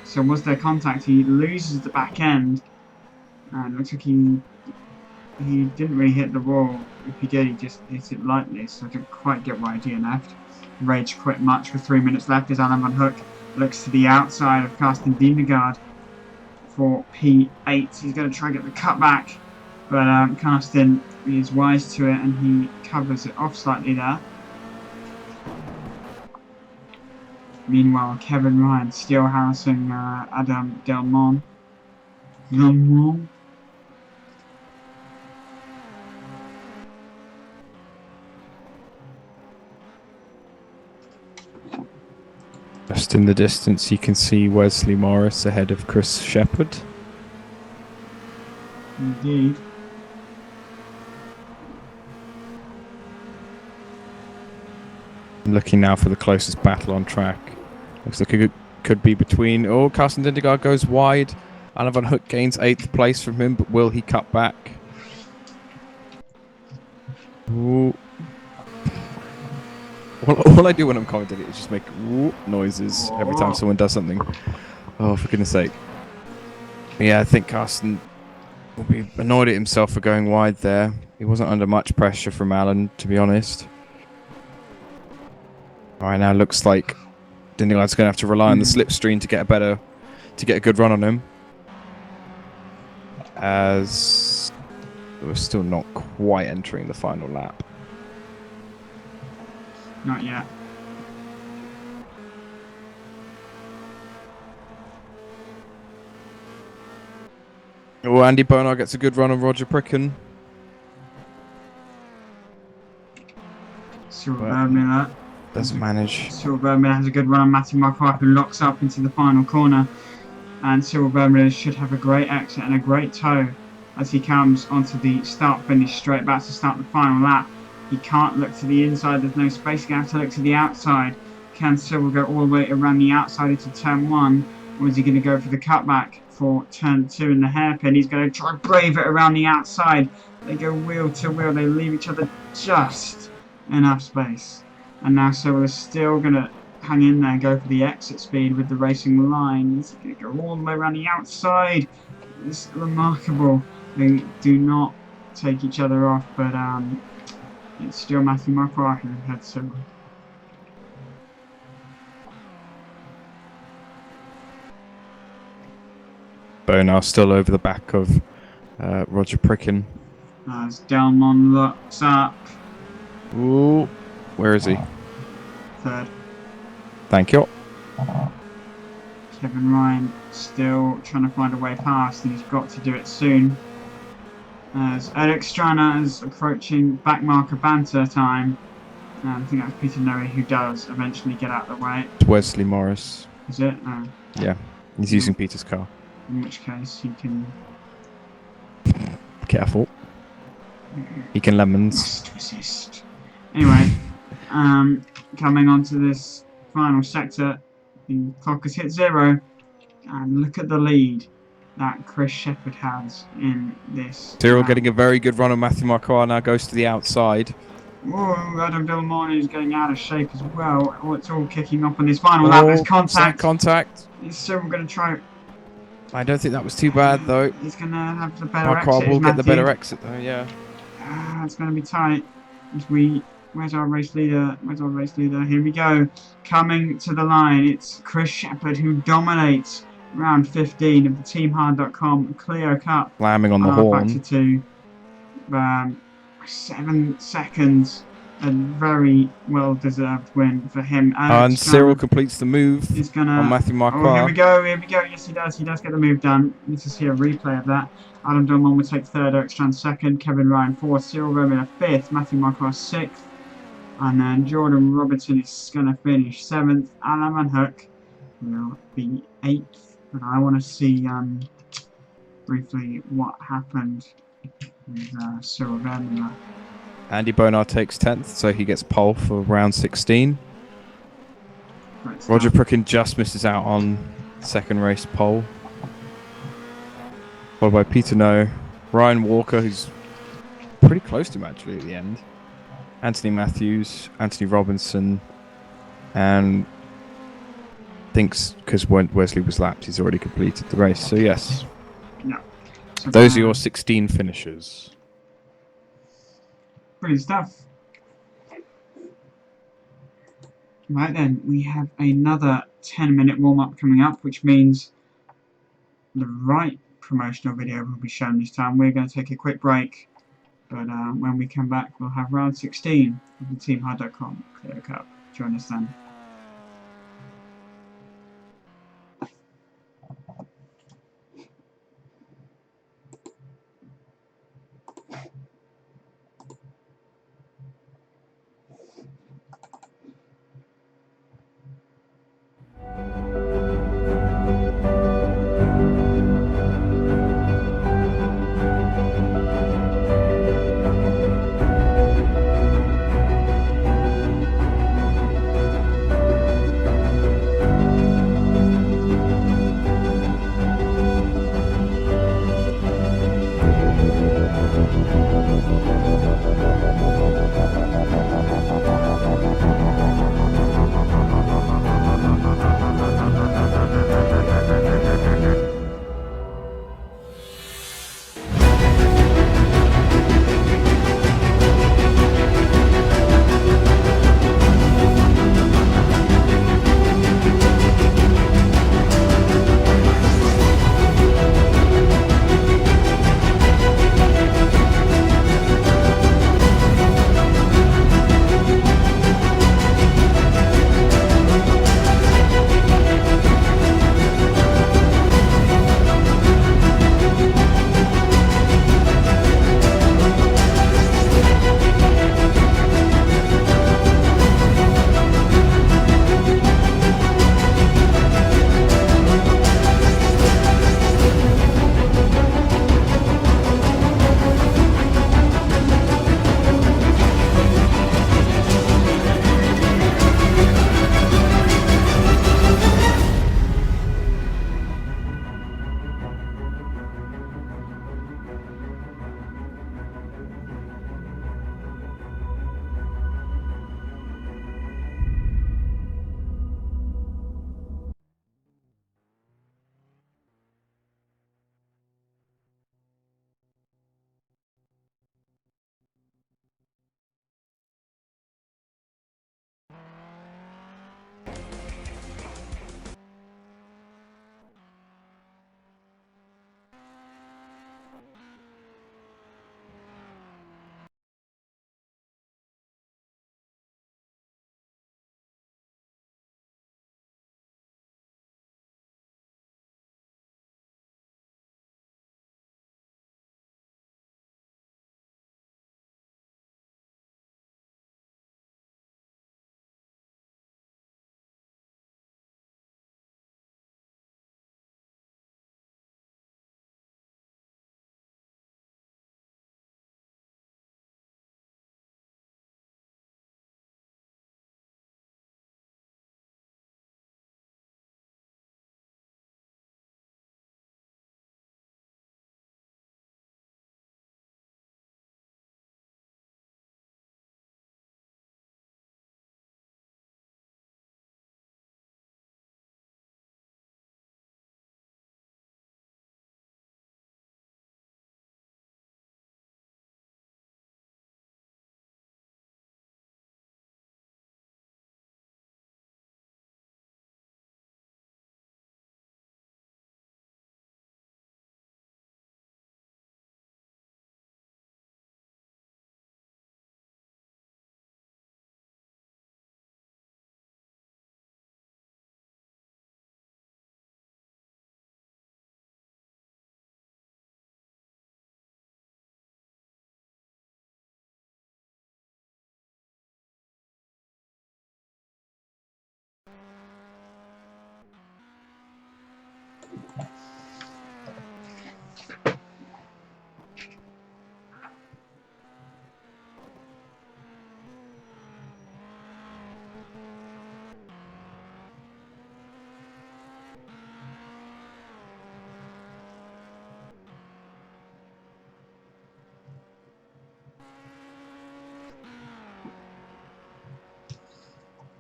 So was there contact? He loses the back end. And looks like he didn't really hit the wall. If he did, he just hit it lightly, so I don't quite get why he DNF'd. Rage quit much with 3 minutes left as Alan Van Hook looks to the outside of Carsten Dindergaard for P8. He's going to try and get the cutback, but Carsten is wise to it and he covers it off slightly there. Meanwhile, Kevin Ryan still harassing Adam Delmon. Just in the distance, you can see Wesley Morris ahead of Chris Shepherd. Indeed. I'm looking now for the closest battle on track. Looks like it could be between... Oh, Carsten Dindergaard goes wide. Alan Van Hook gains 8th place from him, but will he cut back? Ooh. All I do when I'm commentating is just make noises every time someone does something. Oh, for goodness sake. Yeah, I think Carsten will be annoyed at himself for going wide there. He wasn't under much pressure from Alan, to be honest. Alright, now looks like Dindergaard's going to have to rely on the slipstream to get a good run on him. As we're still not quite entering the final lap. Not yet. Oh, Andy Bonar gets a good run on Roger Pricken. Cyril Vermeulen doesn't manage. Cyril Vermeulen has a good run on Matthew Marquardt, who locks up into the final corner. And Cyril Vermeulen should have a great exit and a great toe as he comes onto the start-finish straight back to start the final lap. He can't look to the inside, there's no space, he's going to have to look to the outside. Can Cyril go all the way around the outside into turn 1, or is he going to go for the cutback for turn 2 in the hairpin? He's going to try and brave it around the outside. They go wheel to wheel, they leave each other just enough space. And now Cyril is still going to hang in there, go for the exit speed with the racing line. He's going to go all the way around the outside. It's remarkable. They do not take each other off, but it's still Matthew Marquardt who had Cyril. Bonar still over the back of Roger Pricken. As Delmon looks up. Ooh, where is he? 3rd. Thank you. Kevin Ryan still trying to find a way past, and he's got to do it soon. As Eric Strana is approaching backmarker banter time. I think that's Peter Noe who does eventually get out of the way. It's Wesley Morris. Is it? Yeah, he's using Peter's car. In which case he can... Careful. He can lemons. Must resist. Anyway, coming onto this final sector, the clock has hit 0, and look at the lead that Chris Shepherd has in this. Cyril getting a very good run on Matthew Marquardt, now goes to the outside. Whoa, Adam Delmon is getting out of shape as well. Oh, it's all kicking off on this final lap. There's contact. Contact. Is Cyril going to try I don't think that was too bad, though. He's going to have the better Marquardt exit. will get the Matthew. better exit, though, yeah. It's going to be tight. Where's our race leader? Here we go. Coming to the line, it's Chris Shepherd who dominates round 15 of the TeamHard.com Clio Cup. Slamming on the horn. rFactor 2. 7 seconds. A very well-deserved win for him. And Cyril completes the move on Matthew Marquardt. Oh, here we go. Yes, he does. He does get the move done. Need to see a replay of that. Adam Dunlon will take third, Eric Strand second, Kevin Ryan fourth, Cyril Romeo fifth, Matthew Marquardt sixth, and then Jordan Robertson is going to finish seventh. Alan Van Hook will be eighth. And I want to see briefly what happened with Cyril Romeo. Andy Bonar takes 10th, so he gets pole for round 16. Roger Pricken just misses out on second race pole. Followed by Peter No, Ryan Walker, who's pretty close to him actually at the end. Anthony Matthews, Anthony Robinson, and thinks because Wesley was lapped, he's already completed the race. So yes, those are your 16 finishers. Pretty stuff. Right then, we have another 10-minute warm-up coming up, which means the right promotional video will be shown this time. We're going to take a quick break, but when we come back, we'll have round 16 of the TeamHard.com Clio Cup. Join us then.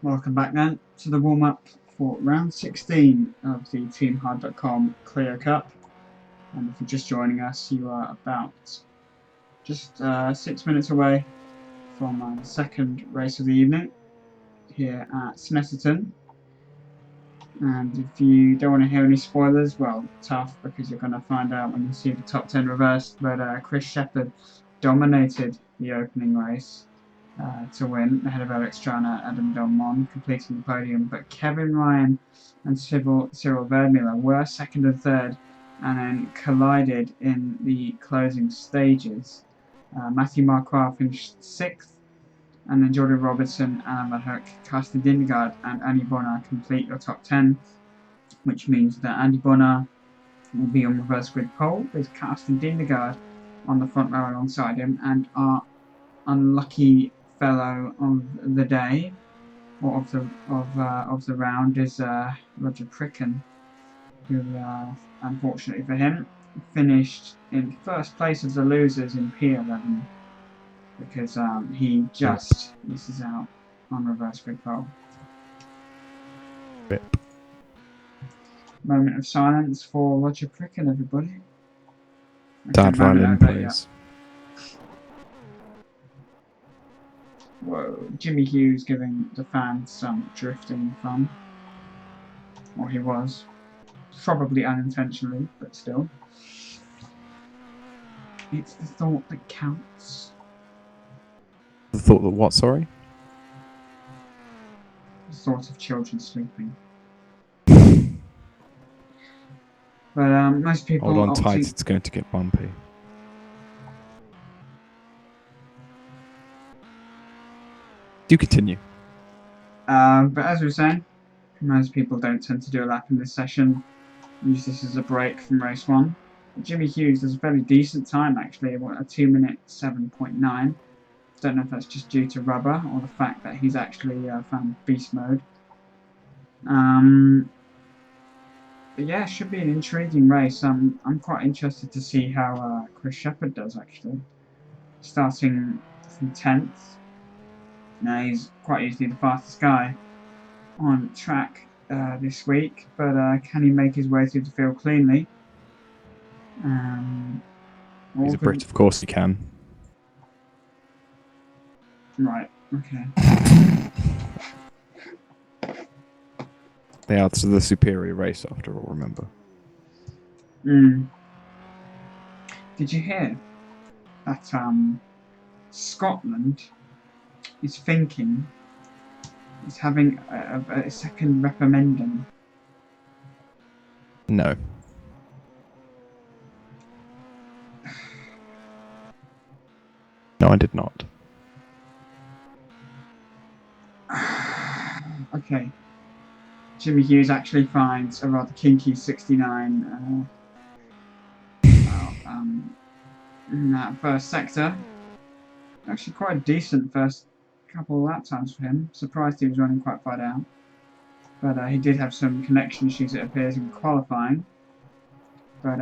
Welcome back then to the warm-up for round 16 of the TeamHard.com Clio Cup. And if you're just joining us, you are about just 6 minutes away from the second race of the evening here at Snetterton. And if you don't want to hear any spoilers, well, tough, because you're going to find out when you see the top 10 reversed. But Chris Shepherd dominated the opening race to win ahead of Alex Strana, Adam Donmon, completing the podium. But Kevin Ryan and Cyril Verdmüller were second and third, and then collided in the closing stages. Matthew Marquardt finished sixth, and then Jordan Robertson, Alan Van Hoek, Karsten Dindegaard, and Andy Bonner complete your top 10, which means that Andy Bonner will be on reverse grid pole with Karsten Dindegaard on the front row alongside him, and our unlucky fellow of the day, or of the round, is Roger Pricken, who unfortunately for him finished in first place of the losers in P11 because he just misses out on reverse grid pole. Rip. Moment of silence for Roger Pricken, everybody. Dad violin, please. Whoa, Jimmy Hughes giving the fans some drifting fun. Or he was. Probably unintentionally, but still. It's the thought that counts. The thought that what, sorry? The thought of children sleeping. But most people... Hold on tight, it's going to get bumpy. Do continue. But as we were saying, most people don't tend to do a lap in this session. Use this as a break from race 1. Jimmy Hughes does a fairly decent time actually, a 2 minute 7.9. Don't know if that's just due to rubber or the fact that he's actually found beast mode. But yeah, it should be an intriguing race. I'm quite interested to see how Chris Shepherd does actually. Starting from 10th. Now he's quite easily the fastest guy on track this week, but can he make his way through the field cleanly? He's a Brit, of course he can. Right, okay. They are the superior race after all, remember. Did you hear that Scotland is thinking, is having a second referendum? No. No, I did not. Okay. Jimmy Hughes actually finds a rather kinky 69 in that first sector. Actually quite a decent first couple of lap times for him. Surprised he was running quite far down. But he did have some connection issues, it appears, in qualifying. But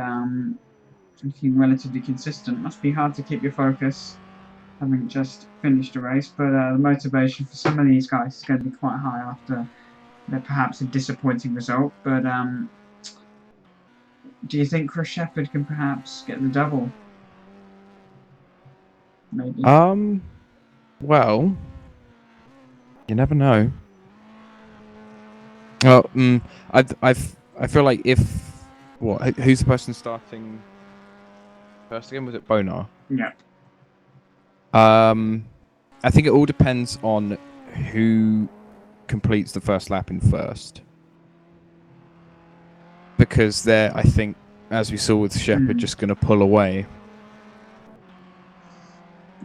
looking relatively consistent. Must be hard to keep your focus having just finished a race, but the motivation for some of these guys is going to be quite high after perhaps a disappointing result. But do you think Chris Shepherd can perhaps get the double? Maybe. Well, you never know. Well, I feel like who's the person starting first again? Was it Bonar? Yeah. I think it all depends on who completes the first lap in first. Because they're, I think, as we saw with Shepherd, just going to pull away.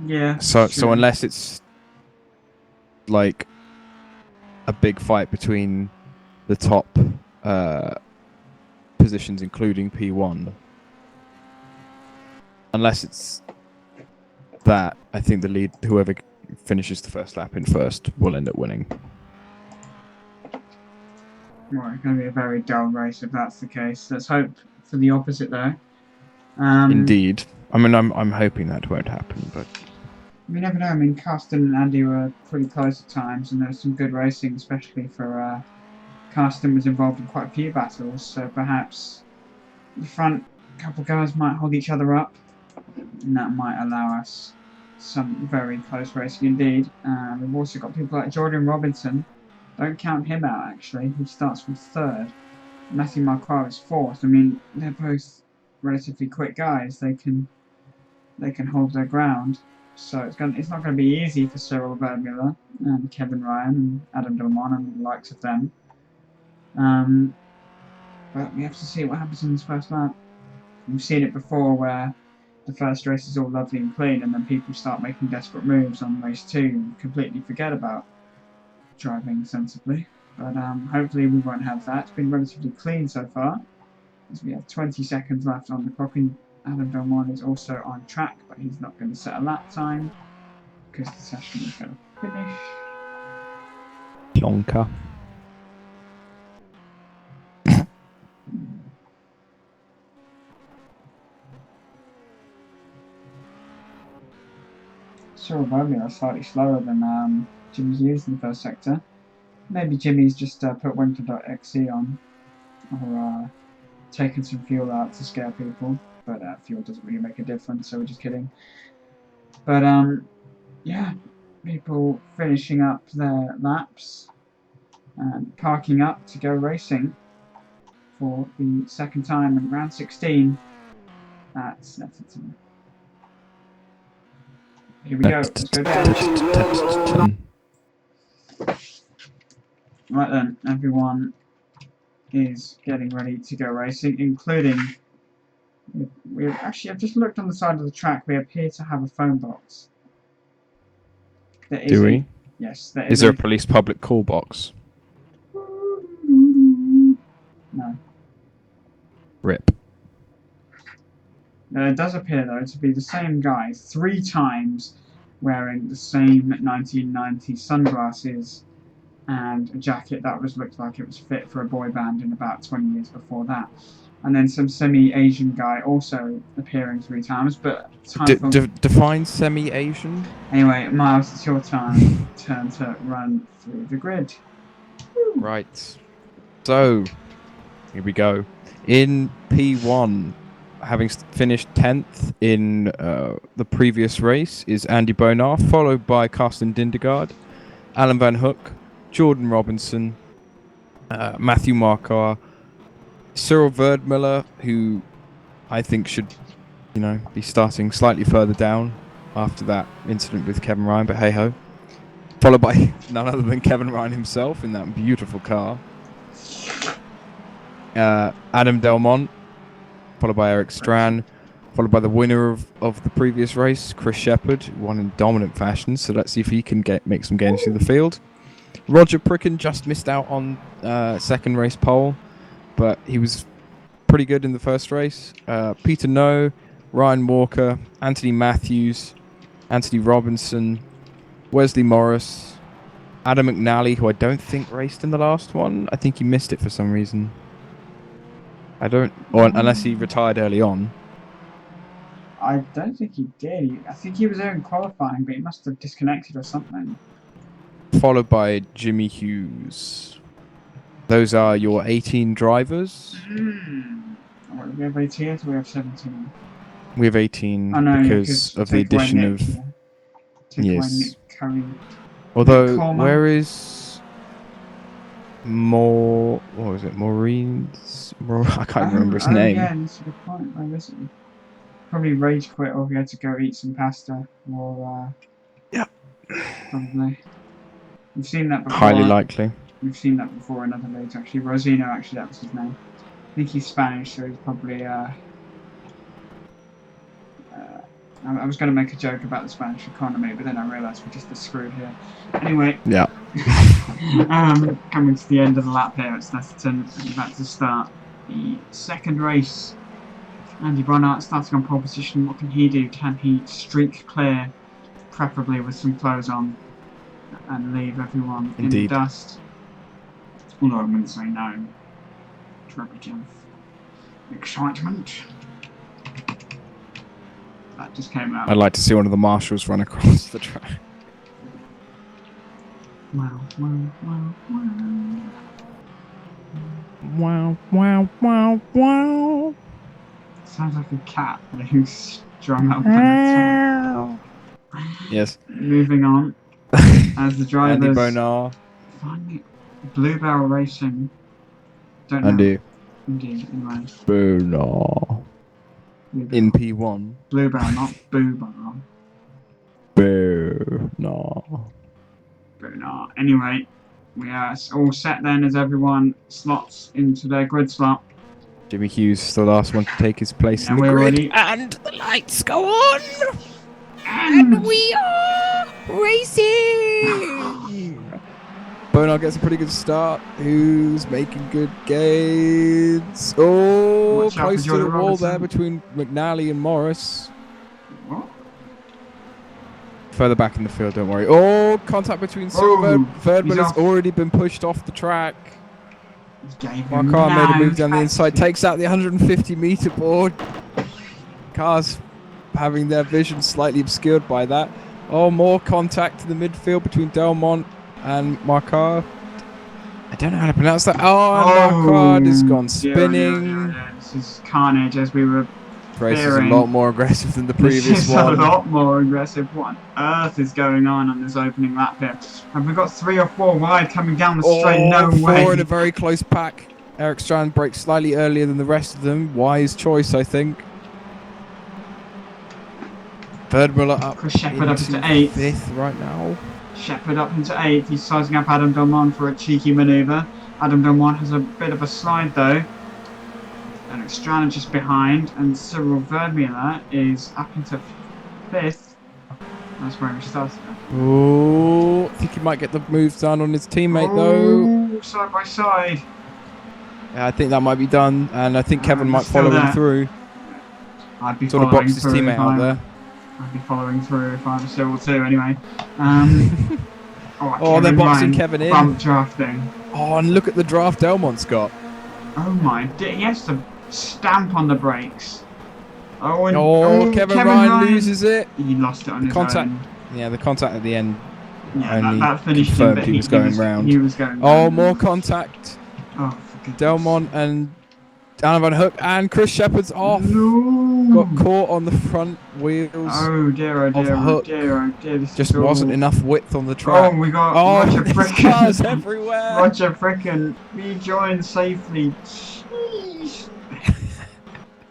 Yeah. So unless it's like a big fight between the top positions, including P1. Unless it's that, I think the lead, whoever finishes the first lap in first, will end up winning. Well, it's going to be a very dull race if that's the case. Let's hope for the opposite, though. Indeed. I mean, I'm hoping that won't happen, but we never know. I mean, Carsten and Andy were pretty close at times, and there was some good racing, especially for Carsten was involved in quite a few battles, so perhaps the front couple guys might hold each other up, and that might allow us some very close racing indeed. We've also got people like Jordan Robinson. Don't count him out, actually. He starts from third. Matthew Marquardt is fourth. I mean, they're both relatively quick guys. They can hold their ground. So it's not going to be easy for Cyril Verdmüller and Kevin Ryan and Adam Delmont and the likes of them. But we have to see what happens in this first lap. We've seen it before where the first race is all lovely and clean, and then people start making desperate moves on race 2 and completely forget about driving sensibly. But hopefully we won't have that. It's been relatively clean so far, as we have 20 seconds left on the clock, and Adam Delmont is also on track, but he's not going to set a lap time because the session is going to finish. Plonker. Cyril Verdmüller slightly slower than Jimmy Hughes in the first sector. Maybe Jimmy's just put winter.exe on, or taken some fuel out to scare people, but fuel doesn't really make a difference, so we're just kidding. But yeah, people finishing up their laps and parking up to go racing for the second time in round 16 at Snetterton. Here we go, let's go down. Right then, everyone is getting ready to go racing, including I've just looked on the side of the track. We appear to have a phone box. Do we? Yes, there is there a police public call box? No. RIP. It does appear, though, to be the same guy 3 times wearing the same 1990 sunglasses and a jacket that looked like it was fit for a boy band in about 20 years before that. And then some semi-Asian guy also appearing 3 times, but define semi-Asian? Anyway, Miles, it's your turn to run through the grid. Right. So, here we go. In P1, having finished 10th in the previous race, is Andy Bonar, followed by Carsten Dindergaard, Alan Van Hook, Jordan Robinson, Matthew Marquardt, Cyril Verdmüller, who I think should, be starting slightly further down after that incident with Kevin Ryan, but hey-ho. Followed by none other than Kevin Ryan himself in that beautiful car. Adam Delmont, followed by Eric Strand, followed by the winner of the previous race, Chris Shepherd, who won in dominant fashion, so let's see if he can make some gains through the field. Roger Pricken just missed out on second race pole, but he was pretty good in the first race. Peter No, Ryan Walker, Anthony Matthews, Anthony Robinson, Wesley Morris, Adam McNally, who I don't think raced in the last one. I think he missed it for some reason. Unless he retired early on. I don't think he did. I think he was there in qualifying, but he must have disconnected or something. Followed by Jimmy Hughes. Those are your 18 drivers. What, do we have 18 or do we have 17? We have 18 because of the addition of... Yes. Although, where is... What was it? Maureen's... I can't remember his name. Yeah, that's a good point. Where is he? Probably rage quit or he had to go eat some pasta. Or, yeah. Probably. We've seen that before. Highly likely. We've seen that before in other leagues, actually. Rosino, actually, that was his name. I think he's Spanish, so he's probably, I was going to make a joke about the Spanish economy, but then I realised we're just as screwed here. Anyway. Yeah. Coming to the end of the lap here at Snetterton, about to start the second race. Andy Bonnart starting on pole position. What can he do? Can he streak clear, preferably with some clothes on, and leave everyone in the dust? Although I wouldn't say no. Trepidation of excitement. That just came out. I'd like to see one of the marshals run across the track. Wow, wow, wow, wow. Wow, wow, wow, wow. Sounds like a cat who's strung up on a top. Yes. Moving on. As the drivers. Andy Bonnart. Finally, Blue Barrel Racing. Don't know. Andy. Indeed, anyway. Bonnart. In P1. Blue Barrel, not Boo Barrel. Bonnart. Bonnart. Anyway, we are all set then as everyone slots into their grid slot. Jimmy Hughes is the last one to take his place in the we're grid. ready. And the lights go on! And we are racing! Bonnart gets a pretty good start. Who's making good gains? Oh, Watch out close for to the Jordan wall Robertson. there between McNally and Morris. What? Further back in the field, don't worry. Oh, contact between Silver. Verdman has off. already been pushed off the track. Our Marcar made a move down the inside, takes out the 150 meter board. Cars having their vision slightly obscured by that. Oh, more contact in the midfield between Delmont and Marcar. I don't know how to pronounce that. Oh, and Marcar has gone spinning. Yeah. This is carnage as we were. Race is a lot more aggressive than the previous one. A lot more aggressive. What on earth is going on this opening lap here? Have we got 3 or 4 wide coming down the straight? No way. 4 in a very close pack. Eric Strand brakes slightly earlier than the rest of them. Wise choice, I think. Verdmuller up. Chris Shepherd up into 8th. 5th right now. Shepherd up into 8th. He's sizing up Adam Delmont for a cheeky manoeuvre. Adam Delmont has a bit of a slide though. Eric Strand just behind, and Cyril Verdmuller is up into 5th. That's where he started. Oh, I think he might get the move done on his teammate though. Side by side. Yeah, I think that might be done, and I think Kevin might follow him through. I'd be sort of box his teammate out there. I'd be following through if I was Cyril too, anyway. They're boxing Kevin in. Bump drafting. Oh, and look at the draft Delmont's got. Oh my, he has to stamp on the brakes. Kevin Ryan loses it. He lost it on his own. Yeah, the contact at the end. Yeah, that finished him, but he was going round. He was going round. More contact. Oh, for goodness. Delmont and Alan Van Hook and Chris Shepherd's off. No. Got caught on the front wheels. Oh dear, oh dear, oh dear, oh dear. This just wasn't enough width on the track. Oh, we got Roger Frickin. Cars everywhere. Roger Frickin rejoined safely. Jeez.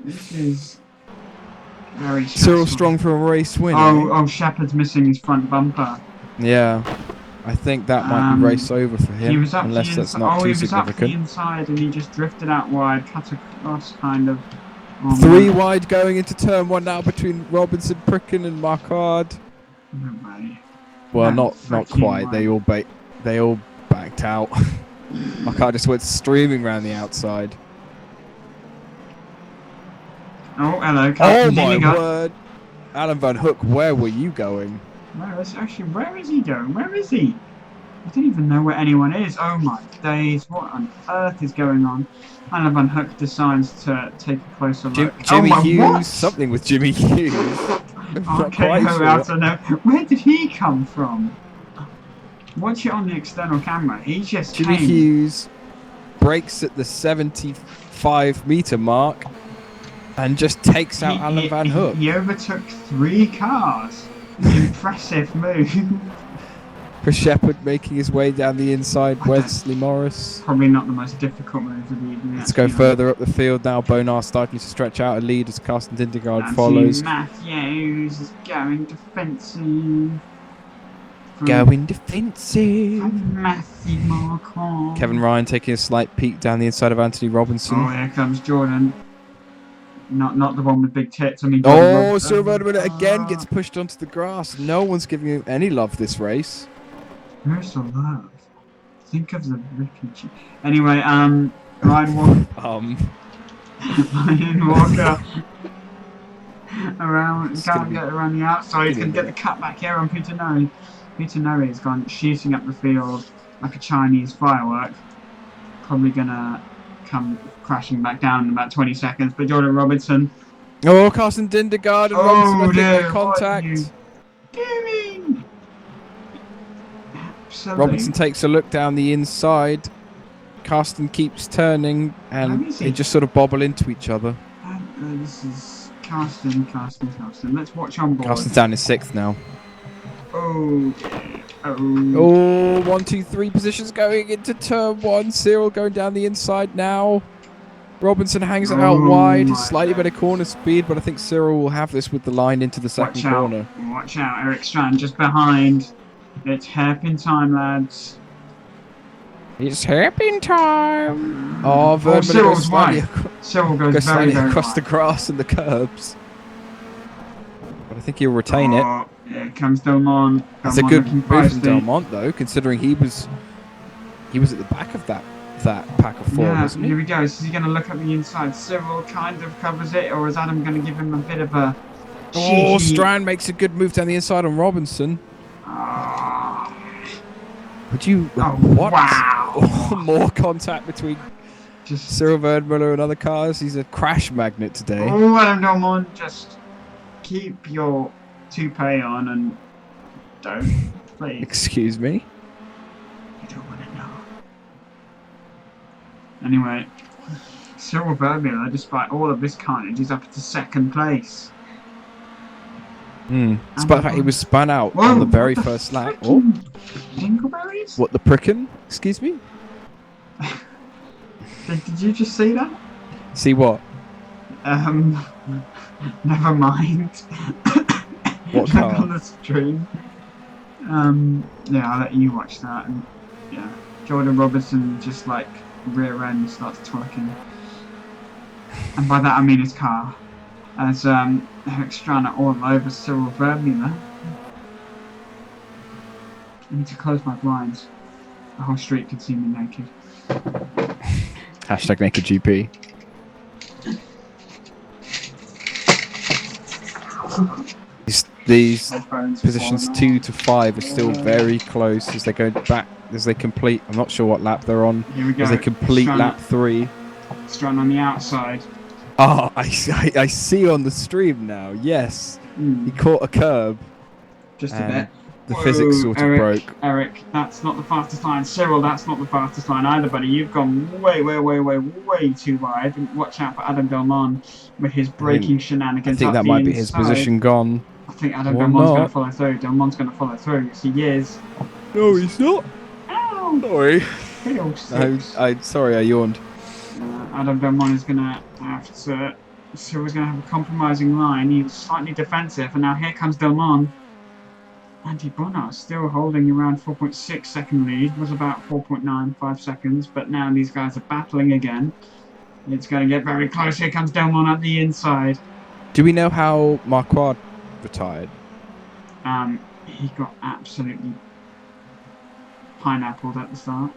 This is very stressful. Cyril Strong for a race win. Oh, Shepherd's missing his front bumper. Yeah. I think that might be race over for him, he was up unless that's not too significant. He was up the inside and he just drifted out wide, cut across kind of. 3 wide going into turn 1 now between Robinson, Pricken and Marquardt. No way. Well, not quite. Wide. They all backed out. Marquardt just went streaming around the outside. Oh, hello. Oh my word! Alan Van Hook, where were you going? Where is he going? Where is he? I don't even know where anyone is. Oh my days, what on earth is going on? Alan Van Hook decides to take a closer look. Jimmy Hughes? What? Something with Jimmy Hughes. I don't know. Where did he come from? Watch it on the external camera. He just Jimmy Hughes brakes at the 75 meter mark and just takes out Alan Van Hook. He overtook 3 cars. Impressive move. Chris Shepherd making his way down the inside. Wesley Morris. Probably not the most difficult move of the evening. Let's go further up the field now. Bonnart starting to stretch out a lead as Carsten Dintegard follows. Matthews is going defensive. Going defensive. Matthew Marquardt. Kevin Ryan taking a slight peek down the inside of Anthony Robinson. Oh, here comes Jordan. Not the one with big tits. I mean. Cyril Verdmuller again gets pushed onto the grass. No one's giving him any love this race. Where's the love? Think of the refugee. Anyway, Ryan Walker. Ryan Walker can't get around the outside. He's going to get the cut back here on Peter Nori. Peter Nori has gone shooting up the field like a Chinese firework. Probably going to come crashing back down in about 20 seconds. But Jordan Robertson. Oh, Carsten Dindergaard and Robinson, I think they're contact. What are you doing? Absolutely. Robinson takes a look down the inside. Carsten keeps turning and they just sort of bobble into each other. This is Carsten. Let's watch on board. Carsten's down in 6th now. Oh. Oh, 1, 2, 3 positions going into turn 1. Cyril going down the inside now. Robinson hangs it out wide. Slightly better corner speed, but I think Cyril will have this with the line into the second corner. Watch out, Eric Strand just behind. It's hairpin time, lads. It's hairpin time. Oh, Cyril's wide. Cyril goes very across wide. the grass and the curbs. But I think he'll retain it. Here comes Delmont. That's a good move from Delmont, though, considering he was at the back of that pack of 4, wasn't he? Here we go. Is he going to look at the inside? Cyril kind of covers it, or is Adam going to give him a bit of a cheeky... Oh, Strand makes a good move down the inside on Robinson. Would you... what? Wow. More contact between Cyril Verdmüller and other cars. He's a crash magnet today. Oh, Adam Delmont, just keep your toupee on and don't, please. Excuse me? You don't want to know. Anyway, Cyril Verdmüller, despite all of this carnage, is up to 2nd place. Despite the fact he was spun out on the very first lap. Oh, Dingleberries? What, the prickin'? Excuse me? Did you just see that? See what? Never mind. What car? On the stream. Yeah, I'll let you watch that. And yeah, Jordan Robertson just like rear end starts twerking. And by that I mean his car. As Eric Strana all over Cyril Verdmüller. I need to close my blinds. The whole street can see me naked. Hashtag naked GP. These positions 2 to 5 are still very close as they go back, as they complete. I'm not sure what lap they're on. Here we go. As they complete lap 3. Strana on the outside. Oh, I see on the stream now. Yes, he caught a curb. Just a bit. The physics sort of broke. Eric, that's not the fastest line. Cyril, that's not the fastest line either, buddy. You've gone way too wide. Watch out for Adam Delmont with his braking shenanigans. I think that might be his position gone. I think Adam Delmont's going to follow through. Delmont's going to follow through. Yes, he is. No, he's not. Ow! Sorry. No, sorry, I yawned. Adam Delmont is going to have to... Cyril's going to have a compromising line. He's slightly defensive, and now here comes Delmont. Andy Bonner still holding around 4.6 second lead, was about 4.95 seconds, but now these guys are battling again. It's going to get very close. Here comes Delmont at the inside. Do we know how Marquardt retired? He got absolutely pineappled at the start.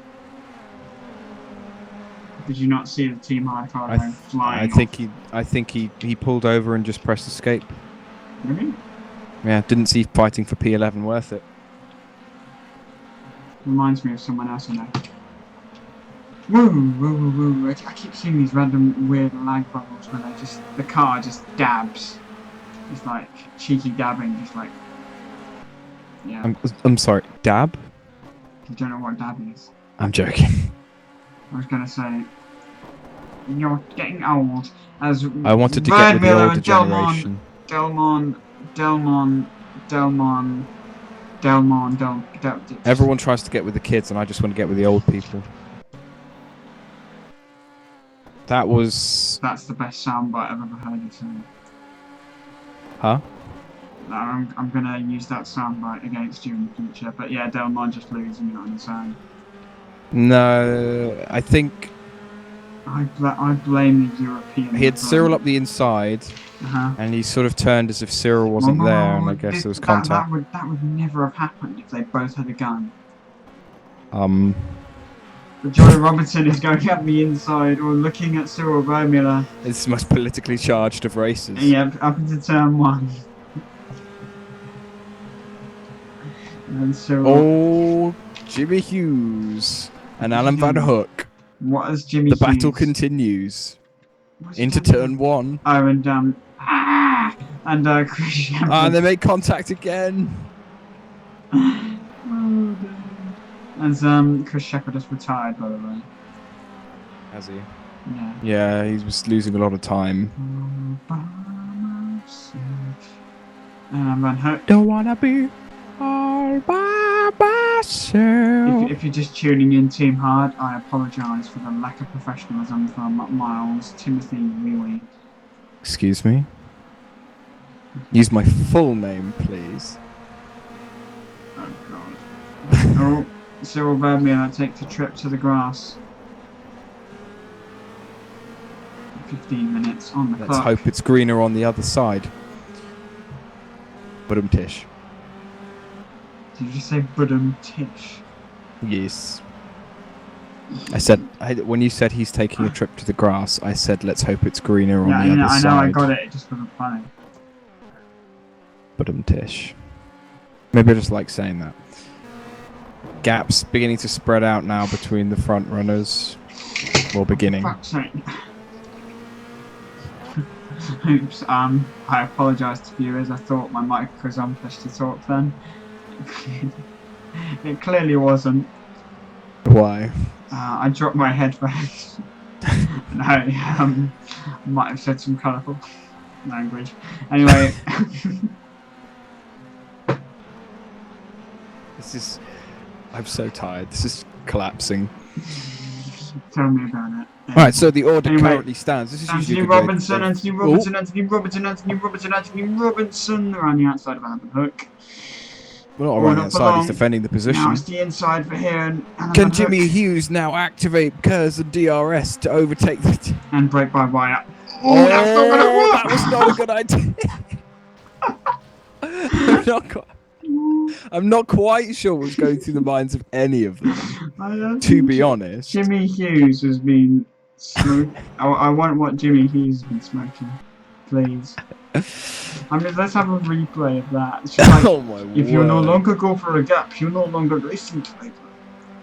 Did you not see the team high car flying? I think he pulled over and just pressed escape. Really? Yeah, didn't see fighting for P11 worth it. Reminds me of someone else I know. Woo. I keep seeing these random weird lag bubbles where the car just dabs. It's like cheeky dabbing, just like, yeah. I'm sorry, dab? You don't know what dabbing is? I'm joking. I was gonna say, you're getting old. As I wanted to get with the older generation. Delmont. Everyone tries to get with the kids, and I just want to get with the old people. That's the best soundbite I've ever heard you say. Huh? No, I'm gonna use that soundbite against you in the future. But yeah, Delmont just losing it on the sound. No, I think I blame the European. He had Cyril up the inside, and he sort of turned as if Cyril wasn't there, and I guess there was contact. That would never have happened if they both had a gun. But Jordan Robinson is going up the inside or looking at Cyril Vermeulen. It's the most politically charged of races. Yep, up into turn 1. And Cyril... Oh, Jimmy Hughes and Alan Van Hook. What is Jimmy Hughes? The battle continues. Into turn 1. Oh, and Chris Shepard. And they make contact again. As Chris Shepard has retired, by the way. Has he? Yeah. Yeah, he was losing a lot of time. And Van Hook. Don't wanna be all by myself. If you're just tuning in, Team Hard, I apologise for the lack of professionalism from Miles Timothy Wee. Excuse me? Use my full name, please. Oh, God. Oh, Cyril Vermeulen takes a trip to the grass. 15 minutes on the clock. Let's hope it's greener on the other side. Budum tish. Did you just say Budum Tish? Yes. I said, when you said he's taking a trip to the grass, I said, let's hope it's greener on the other side. I know, I got it. It just wasn't funny. Budum tish. Maybe I just like saying that. Gaps beginning to spread out now between the front runners. Or beginning. For fuck's sake. Oops, I apologise to viewers. I thought my mic was on push to talk then. It clearly wasn't. Why? I dropped my headphones. And I might have said some colourful language. Anyway. I'm so tired. This is collapsing. Tell me about it. Alright, so the order currently stands. This is Anthony Robinson, Anthony Robinson, Anthony Robinson, Anthony Robinson, Anthony Robinson. They're on the outside of Alan Hook. Well, not around the outside, he's defending the position. Now it's the inside for here. And can Jimmy Hughes now activate KERS and DRS to overtake the... and break by wire. Oh, that's not going to work! That was not a good idea. I'm not quite sure what's going through the minds of any of them, to be honest. Jimmy Hughes has been smoking. I want what Jimmy Hughes has been smoking. Please. I mean, let's have a replay of that. It's like, oh my if you no word. longer go for a gap, you're no longer racing together.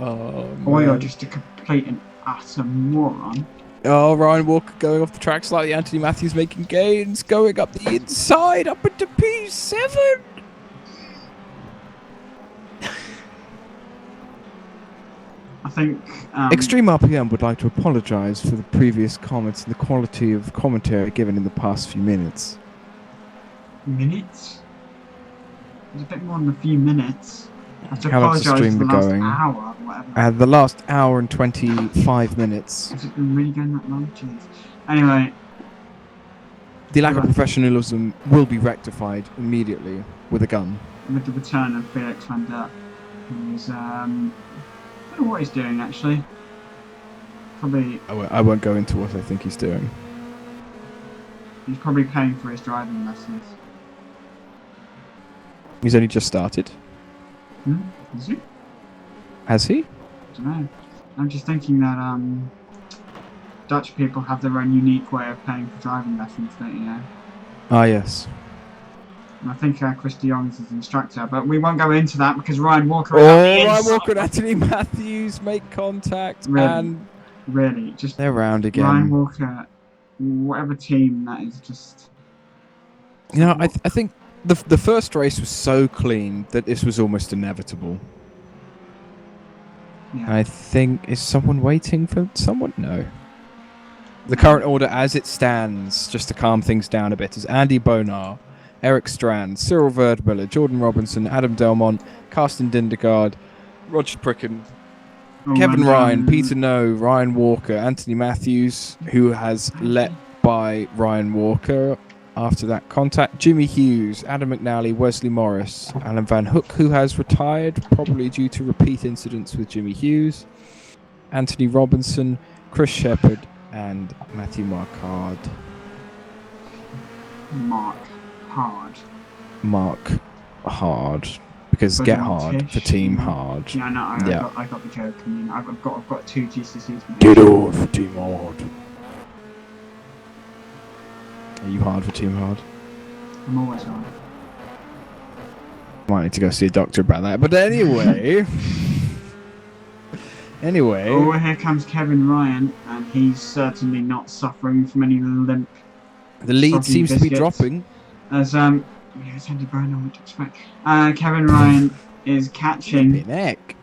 Or you're just a complete and utter moron. Oh, Ryan Walker going off the track slightly. Anthony Matthews making gains. Going up the inside, up into P7. I think... XtremeRPM would like to apologise for the previous comments and the quality of commentary given in the past few minutes. Minutes? It was a bit more than a few minutes. I have to How long's the apologise stream for the been last going? hour, whatever. The last hour and 25 minutes. Has it been really going that long? Jeez. Anyway. The lack of professionalism will be rectified immediately with a gun. With the return of Felix van Dijk, who's, I don't know what he's doing actually. Probably. I won't go into what I think he's doing. He's probably paying for his driving lessons. He's only just started. Is he? Has he? I don't know. I'm just thinking that Dutch people have their own unique way of paying for driving lessons, don't you know? Ah, yes. And I think Chris de Jong is his instructor, but we won't go into that because Ryan Walker. Ryan Walker and Anthony Matthews make contact, really? And really, just they're round again. Ryan Walker, whatever team that is, just. You know, I think the first race was so clean that this was almost inevitable. Yeah. I think, is someone waiting for someone? No. The current order as it stands, just to calm things down a bit, is Andy Bonar, Eric Strand, Cyril Verdmiller, Jordan Robinson, Adam Delmont, Carsten Dindergaard, Roger Pricken, Kevin Ryan, Peter No, Ryan Walker, Anthony Matthews, who has let by Ryan Walker after that contact, Jimmy Hughes, Adam McNally, Wesley Morris, Alan Van Hook, who has retired, probably due to repeat incidents with Jimmy Hughes, Anthony Robinson, Chris Shepard, and Matthew Marquardt. Mark Hard. Mark Hard, Because But get on hard Tish, for team hard. Yeah, no, Yeah. I got the joke. I mean, I've got 2 GCSEs. Get hard for team hard. Are you hard for team hard? I'm always hard. Might need to go see a doctor about that. But anyway. Oh, here comes Kevin Ryan, and he's certainly not suffering from any limp. The lead seems to be biscuits. dropping. As it's Andy Burnham, what to expect. Kevin Ryan is catching. Neck.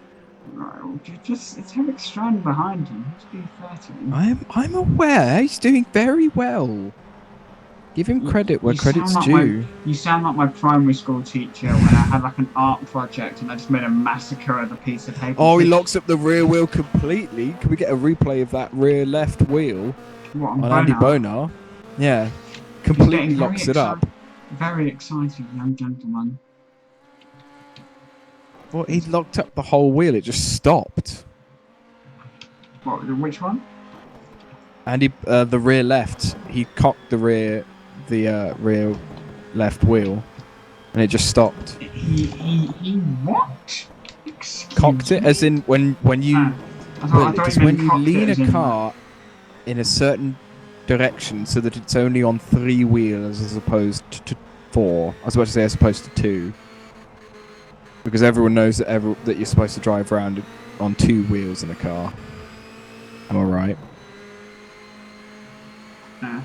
It's Eric Strand behind him. Must be 30. I'm aware he's doing very well. Give him credit where credit's due. You sound like my primary school teacher when I had like an art project and I just made a massacre of the piece of paper. Oh, he locks up the rear wheel completely. Can we get a replay of that rear left wheel on Andy Bonar? Yeah, completely locks it up. Very exciting young gentleman. Well, he locked up the whole wheel. It just stopped. Which one? And the rear left. He cocked the rear left wheel, and it just stopped. He what? Cocked it, as in when you lean a car in a certain direction so that it's only on 3 wheels as opposed to 4. I was about to say as opposed to 2, because everyone knows that you're supposed to drive around on 2 wheels in a car. Am I right? Yeah.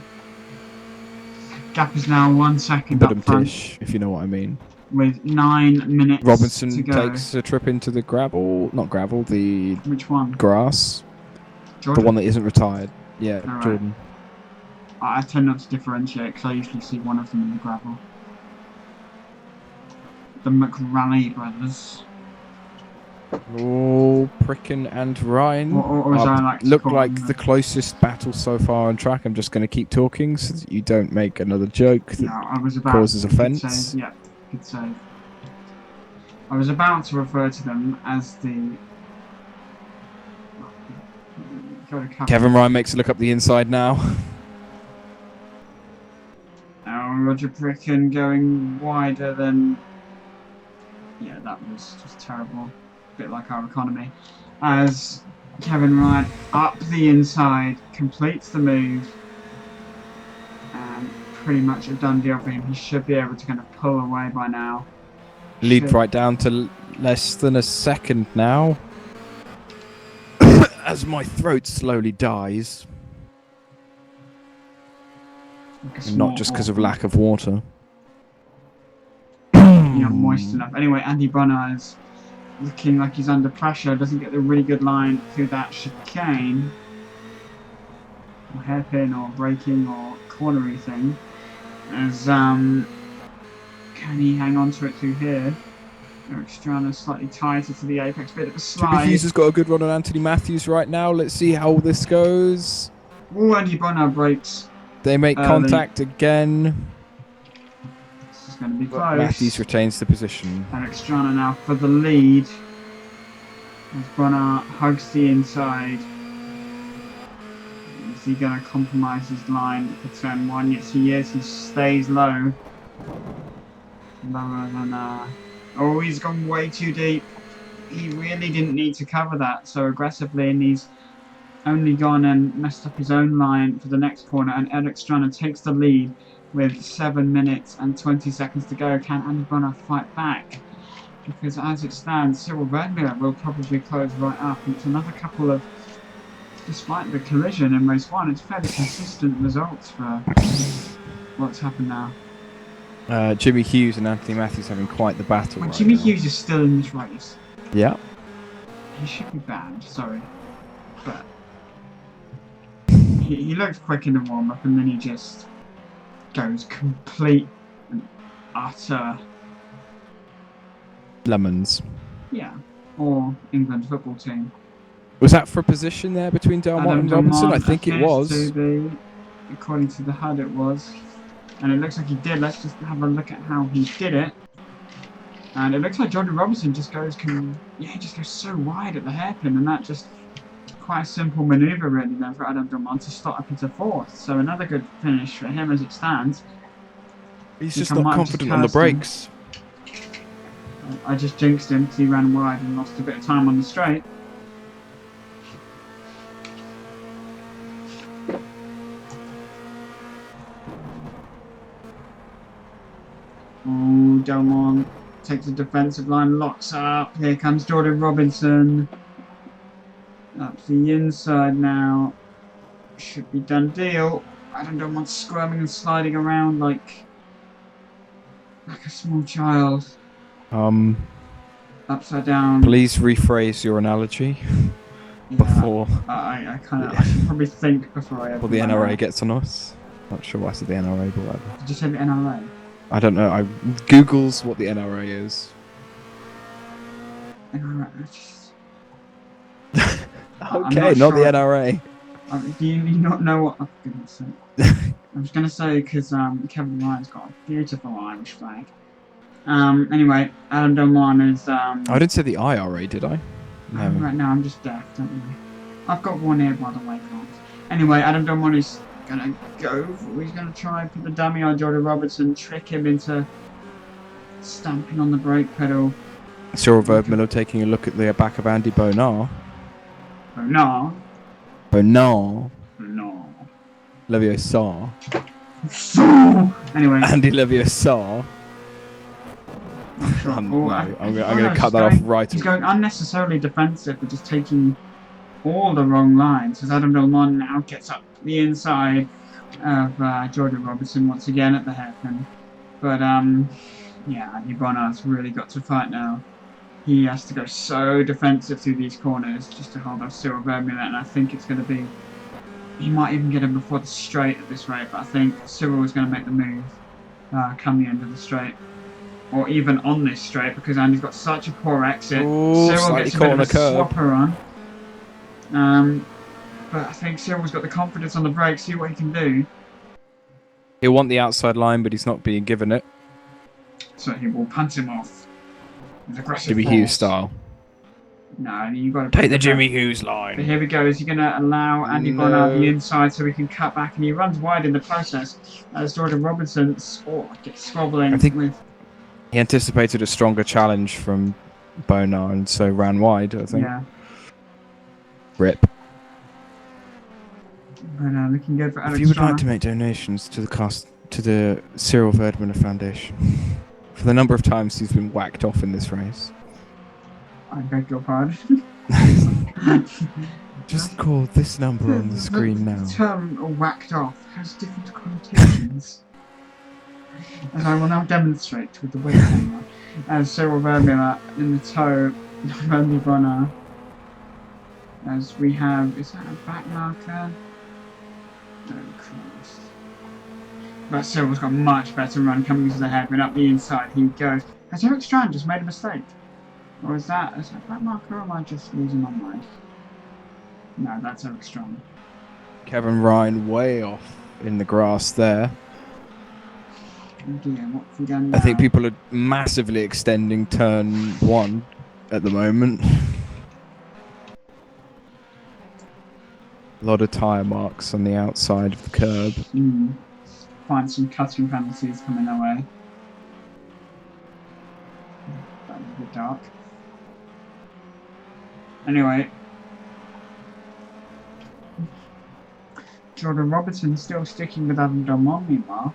Gap is now 1 second up front. If you know what I mean. With 9 minutes Robinson to go. takes a trip into the Which one? Grass. Jordan? The one that isn't retired. Yeah, All right. Jordan. I tend not to differentiate because I usually see one of them in the gravel. The McRae brothers. Oh, Pricken and Ryan Or as I like to look call like them, the closest battle so far on track. I'm just going to keep talking so that you don't make another joke that I was about causes good offence. Save. Yeah, good save. I was about to refer to them as the... Kevin Ryan makes it look up the inside now. Oh, Roger Pricken going wider than... Yeah, that was just terrible. A bit like our economy. As Kevin Ryan up the inside, completes the move, and pretty much a done deal for him. He should be able to kind of pull away by now. Lead right down to less than a second now. As my throat slowly dies. And not just because of lack of water. Not moist enough. Anyway, Andy Bonar is looking like he's under pressure. Doesn't get the really good line through that chicane. Or hairpin or braking or cornery thing. As can he hang on to it through here? Eric Strana slightly tighter to the apex, bit of a slide. Jimmy Hughes has got a good run on Anthony Matthews right now. Let's see how this goes. Oh, Andy Bonar breaks. They make contact again. This is going to be close. Matthews retains the position. Eric Strana now for the lead. As Bonar hugs the inside. Is he going to compromise his line for turn 1? Yes, he is. He stays low. Lower than... Oh, he's gone way too deep. He really didn't need to cover that so aggressively, and he's only gone and messed up his own line for the next corner, and Eric Strana takes the lead with 7 minutes and 20 seconds to go. Can Andy Bonar fight back? Because as it stands, Cyril Verdmiller will probably close right up. It's another couple of, despite the collision in race 1, it's fairly consistent results for what's happened now. Jimmy Hughes and Anthony Matthews having quite the battle right Jimmy now. Hughes is still in this race. Yeah. He should be banned, sorry. But he looked quick in the warm-up and then he just goes complete and utter... Lemons. Yeah. Or England football team. Was that for a position there between Delmont and Robinson? I think it was. According to the HUD it was. And it looks like he did. Let's just have a look at how he did it. And it looks like Jordan Robinson just goes, he just goes so wide at the hairpin, and that just quite a simple manoeuvre really then for Adam Delmont to start up into 4th. So another good finish for him as it stands. He's just not confident on the brakes. I just jinxed him because he ran wide and lost a bit of time on the straight. Oh, Delmont takes the defensive line, locks up. Here comes Jordan Robinson. Up to the inside now. Should be done deal. Adam Delmont's squirming and sliding around like a small child. Upside down. Please rephrase your analogy before. I should probably think before I. Before the NRA gets on us. Not sure why I said the NRA, but whatever. Did you say the NRA? I don't know. I Googles what the NRA is. NRA. Okay, not the NRA. Do you not know what? Oh, goodness sake. I was going to say because Kevin Ryan's got a beautiful Irish flag. Anyway, Adam Delmont is. I didn't say the IRA, did I? No. Right now, I'm just deaf, don't worry. I've got one ear, by the way, guys. Anyway, Adam Delmont is gonna go. He's gonna try and put the dummy on Jordan Robertson, trick him into stamping on the brake pedal. Cyril Verdmiller taking a look at the back of Andy Bonar. Bonar. Leviosa. Anyway. Andy Leviosa. I'm going to cut that off right. He's going unnecessarily defensive, but just taking all the wrong lines. As Adam Delmont now gets up the inside of Jordan Robertson once again at the hairpin. But yeah, Andy Bonar's really got to fight now. He has to go so defensive through these corners just to hold off Cyril Verdmiller, and I think it's going to be. He might even get him before the straight at this rate, but I think Cyril is going to make the move come the end of the straight. Or even on this straight, because Andy's got such a poor exit. Ooh, Cyril gets a bit of a swapper on. But I think Cyril's got the confidence on the brake, see what he can do. He'll want the outside line, but he's not being given it. So he will punt him off. With aggressive Jimmy force. Hughes style. No, you've got to take the Jimmy Hughes line. But here we go. Is he going to allow Andy Bonar the inside so he can cut back? And he runs wide in the process as Jordan Robinson gets squabbling. I think he anticipated a stronger challenge from Bonar and so ran wide, I think. Yeah. Rip. Bonar looking good for Alex. If you would like to make donations to the Cyril Verdmiller Foundation for the number of times he's been whacked off in this race. I beg your pardon. Just call this number on the screen now. The term whacked off has different connotations. As I will now demonstrate with the webcam as Cyril Verdmiller in the toe of Andy Bonar. As we have, is that a back marker? Oh Christ. But Cyril's got a much better run coming into the head, but up the inside he goes. Has Eric Strand just made a mistake? Or is that back marker, or am I just losing my mind? No, that's Eric Strand. Kevin Ryan way off in the grass there. Oh dear, what have we done now? I think people are massively extending turn 1 at the moment. A lot of tyre marks on the outside of the curb. Find some cutting penalties coming our way. That was a bit dark. Anyway. Jordan Robertson still sticking with Adam Delmont meanwhile.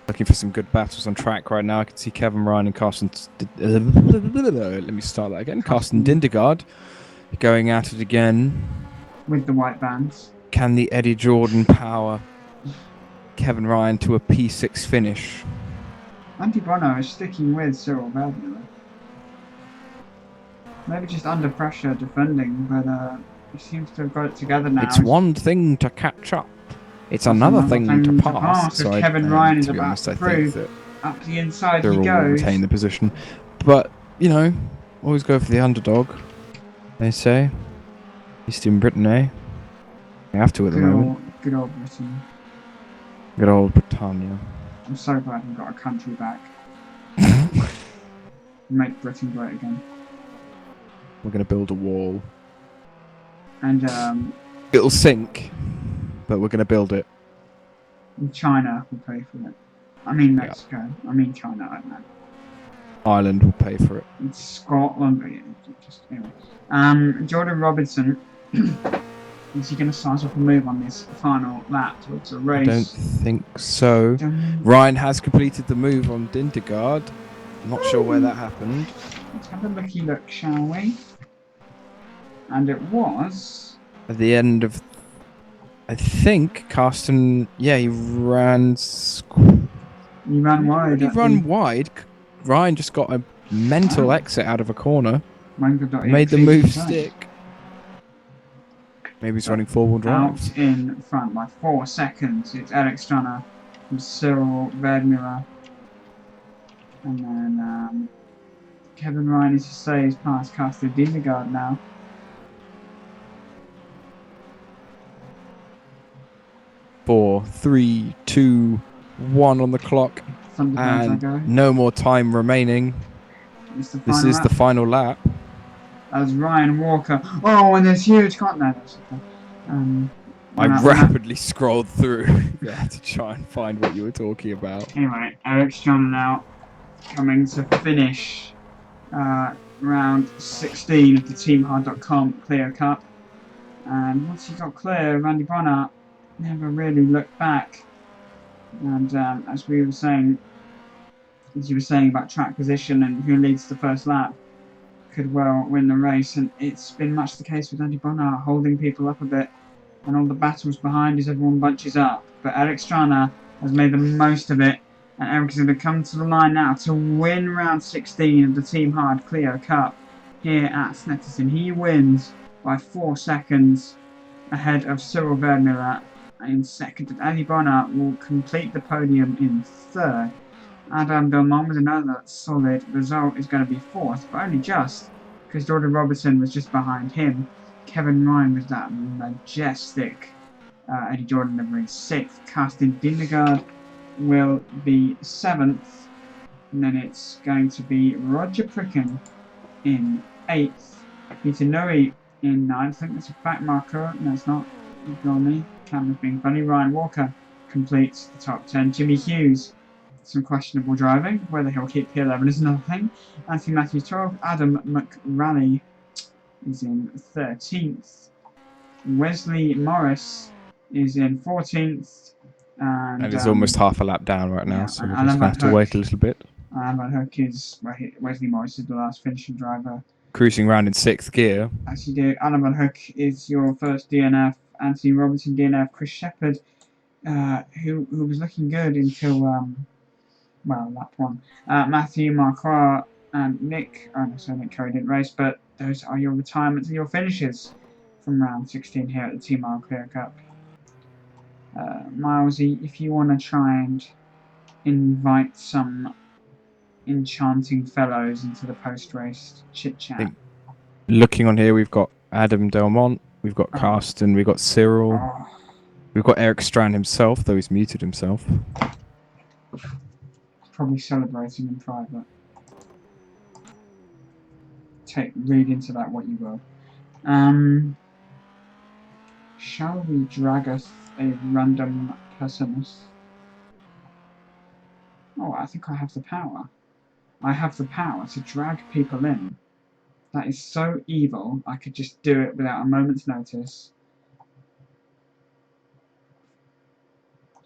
Looking for some good battles on track right now. I can see Kevin Ryan and Carsten. Let me start that again. Carsten Dindergaard going at it again. With the white bands. Can the Eddie Jordan power Kevin Ryan to a P6 finish? Andy Bonar is sticking with Cyril Verdmiller. Maybe just under pressure defending, but he seems to have got it together now. It's one thing to catch up. It's another thing to pass. So Kevin Ryan is about to prove up the inside he goes. Will retain the position. But, you know, always go for the underdog, they say. East in Britain, eh? We have to at the moment. Good old Britain. Good old Britannia. I'm so glad we got a country back. Make Britain great again. We're going to build a wall. And It'll sink, but we're going to build it. China will pay for it. I mean Mexico. Yeah. I mean China, I don't know. Ireland will pay for it. It's Scotland. But yeah, just anyway. Jordan Robinson. Is he going to start off a move on this final lap towards a race? I don't think so. Ryan has completed the move on Dintergaard. Not sure where that happened. Let's have a looky look, shall we? And it was... At the end of... I think Carsten... Yeah, he ran... He ran wide. He ran wide. Ryan just got a mental exit out of a corner. Made the move stick. Maybe he's running forward drive. Out in front by 4 seconds. It's Eric Stunner from Cyril Verdmüller. And then Kevin Ryan, as you say, is past Carsten Dintergaard now. Four, 3, 2, 1 on the clock. And no more time remaining. This is the final lap. As Ryan Walker. Oh, and there's huge contact. I rapidly scrolled through there to try and find what you were talking about. Anyway, Eric Stunner now coming to finish round 16 of the TeamHard.com Clio Cup. And once he got clear, Randy Bonner never really looked back. And as you were saying about track position and who leads the first lap, could well win the race. And it's been much the case with Andy Bonner, holding people up a bit. And all the battles behind as everyone bunches up. But Eric Strana has made the most of it. And Eric's going to come to the line now to win round 16 of the Team Hard Clio Cup here at Snetterton. He wins by 4 seconds ahead of Cyril Verdmüller in second. And Andy Bonner will complete the podium in third. Adam Belmont with another solid result is going to be fourth, but only just, because Jordan Robertson was just behind him. Kevin Ryan with that majestic Eddie Jordan livery sixth. Carsten Dintergaard will be seventh, and then it's going to be Roger Pricken in eighth. Peter Noe in ninth. I think that's a back marker. No, it's not. Ignore me. Camera's being funny. Ryan Walker completes the top 10. Jimmy Hughes, some questionable driving. Whether he'll keep P11 is another thing. Anthony Matthews 12th. Adam McRaleigh is in 13th. Wesley Morris is in 14th. And he's almost half a lap down right now, so we're just going to have to wait a little bit. Van Hook is... Wesley Morris is the last finishing driver. Cruising around in 6th gear. As you do. Alan Van Hook is your first DNF. Anthony Robinson DNF. Chris Shepherd, who was looking good until... lap one. Matthew Marquardt and Nick... Oh, no, sorry, Nick Curry didn't race, but those are your retirements and your finishes from round 16 here at the Team Hard Clio Cup. Milesy, if you want to try and invite some enchanting fellows into the post-race chit-chat. Looking on here, we've got Adam Delmont, we've got Carsten, we've got Cyril, we've got Eric Strand himself, though he's muted himself. Probably celebrating in private. Read into that what you will. Shall we drag us a random pessimist? Oh, I think I have the power. I have the power to drag people in. That is so evil, I could just do it without a moment's notice.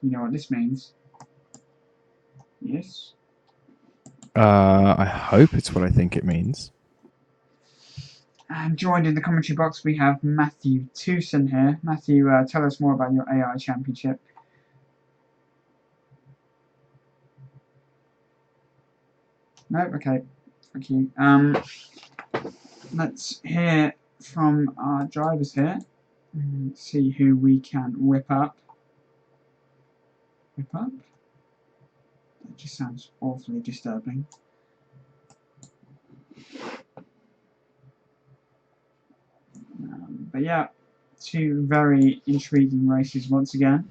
You know what this means? Yes? I hope it's what I think it means. And joined in the commentary box we have Matthew Tewson here. Matthew, tell us more about your AI Championship. No? Okay. Thank you. Let's hear from our drivers here. See who we can whip up. Whip up? That just sounds awfully disturbing. But yeah, two very intriguing races once again.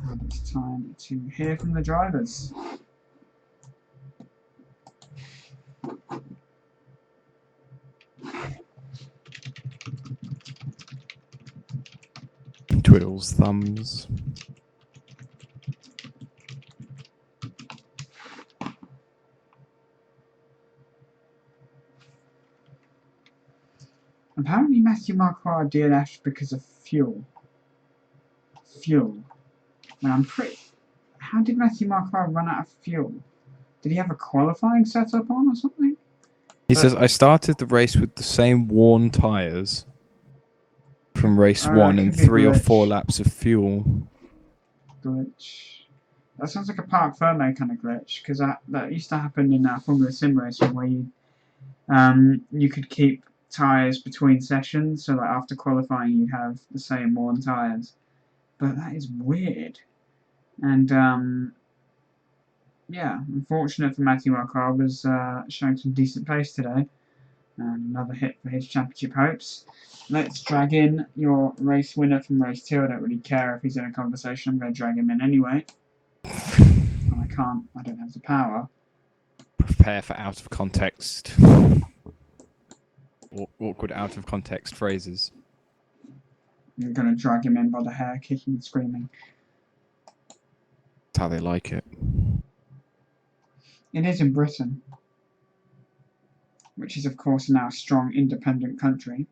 And it's time to hear from the drivers. Twiddles thumbs. Apparently Matthew Marquardt DNF'd because of fuel. And I'm pretty... How did Matthew Marquardt run out of fuel? Did he have a qualifying setup on or something? He says, I started the race with the same worn tyres from race 1 and 3 or 4 laps of fuel. Glitch. That sounds like a Parc Ferme kind of glitch, because that used to happen in Formula Sim racing, where you could keep tyres between sessions, so like after qualifying you'd have the same worn tyres. But that is weird. And yeah, unfortunate for Matthew Marquardt, was showing some decent pace today. And another hit for his championship hopes. Let's drag in your race winner from race 2. I don't really care if he's in a conversation, I'm going to drag him in anyway. And I don't have the power. Prepare for out of context. Awkward out of context phrases. I'm going to drag him in by the hair, kicking and screaming. That's how they like it. It is in Britain, which is of course now a strong independent country.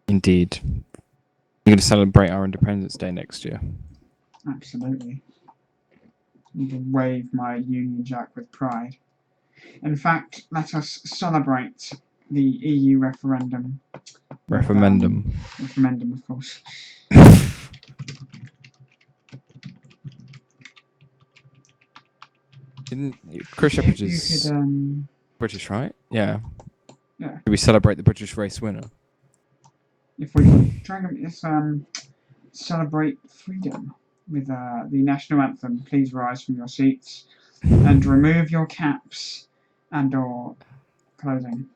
Indeed. You're going to celebrate our Independence Day next year. Absolutely. I'm going to wave my Union Jack with pride. In fact, let us celebrate the EU referendum. Referendum. Referendum, of course. Didn't Chris Shepherd is British, right? Yeah. Yeah. Do we celebrate the British race winner? If we could try and celebrate freedom with the national anthem. Please rise from your seats and remove your caps and/or clothing.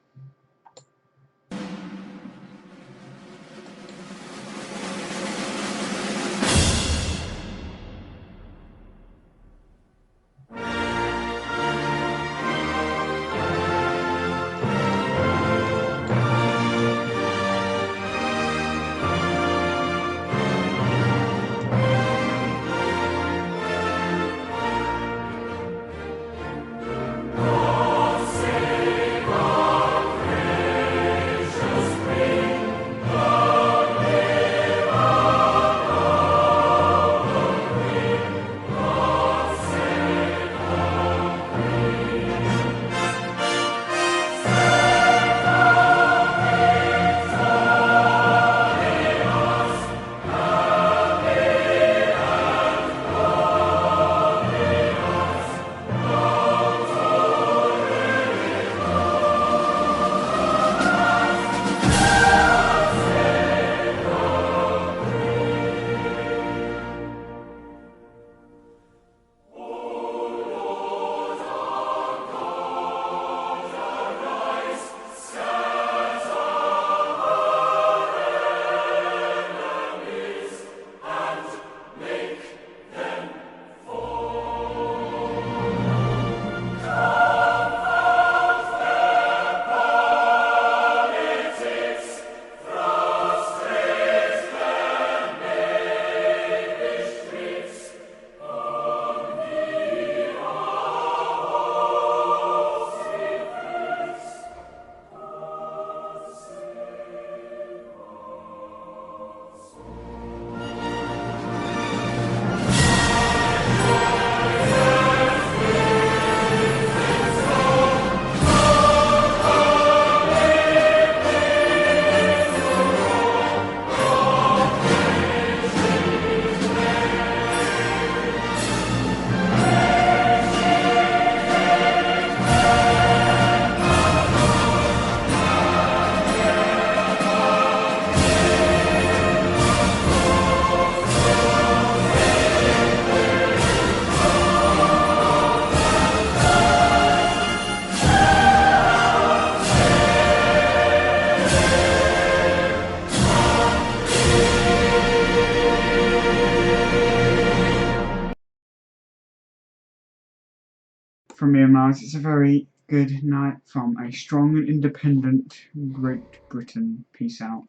from me and Miles. It's a very good night from a strong and independent Great Britain. Peace out.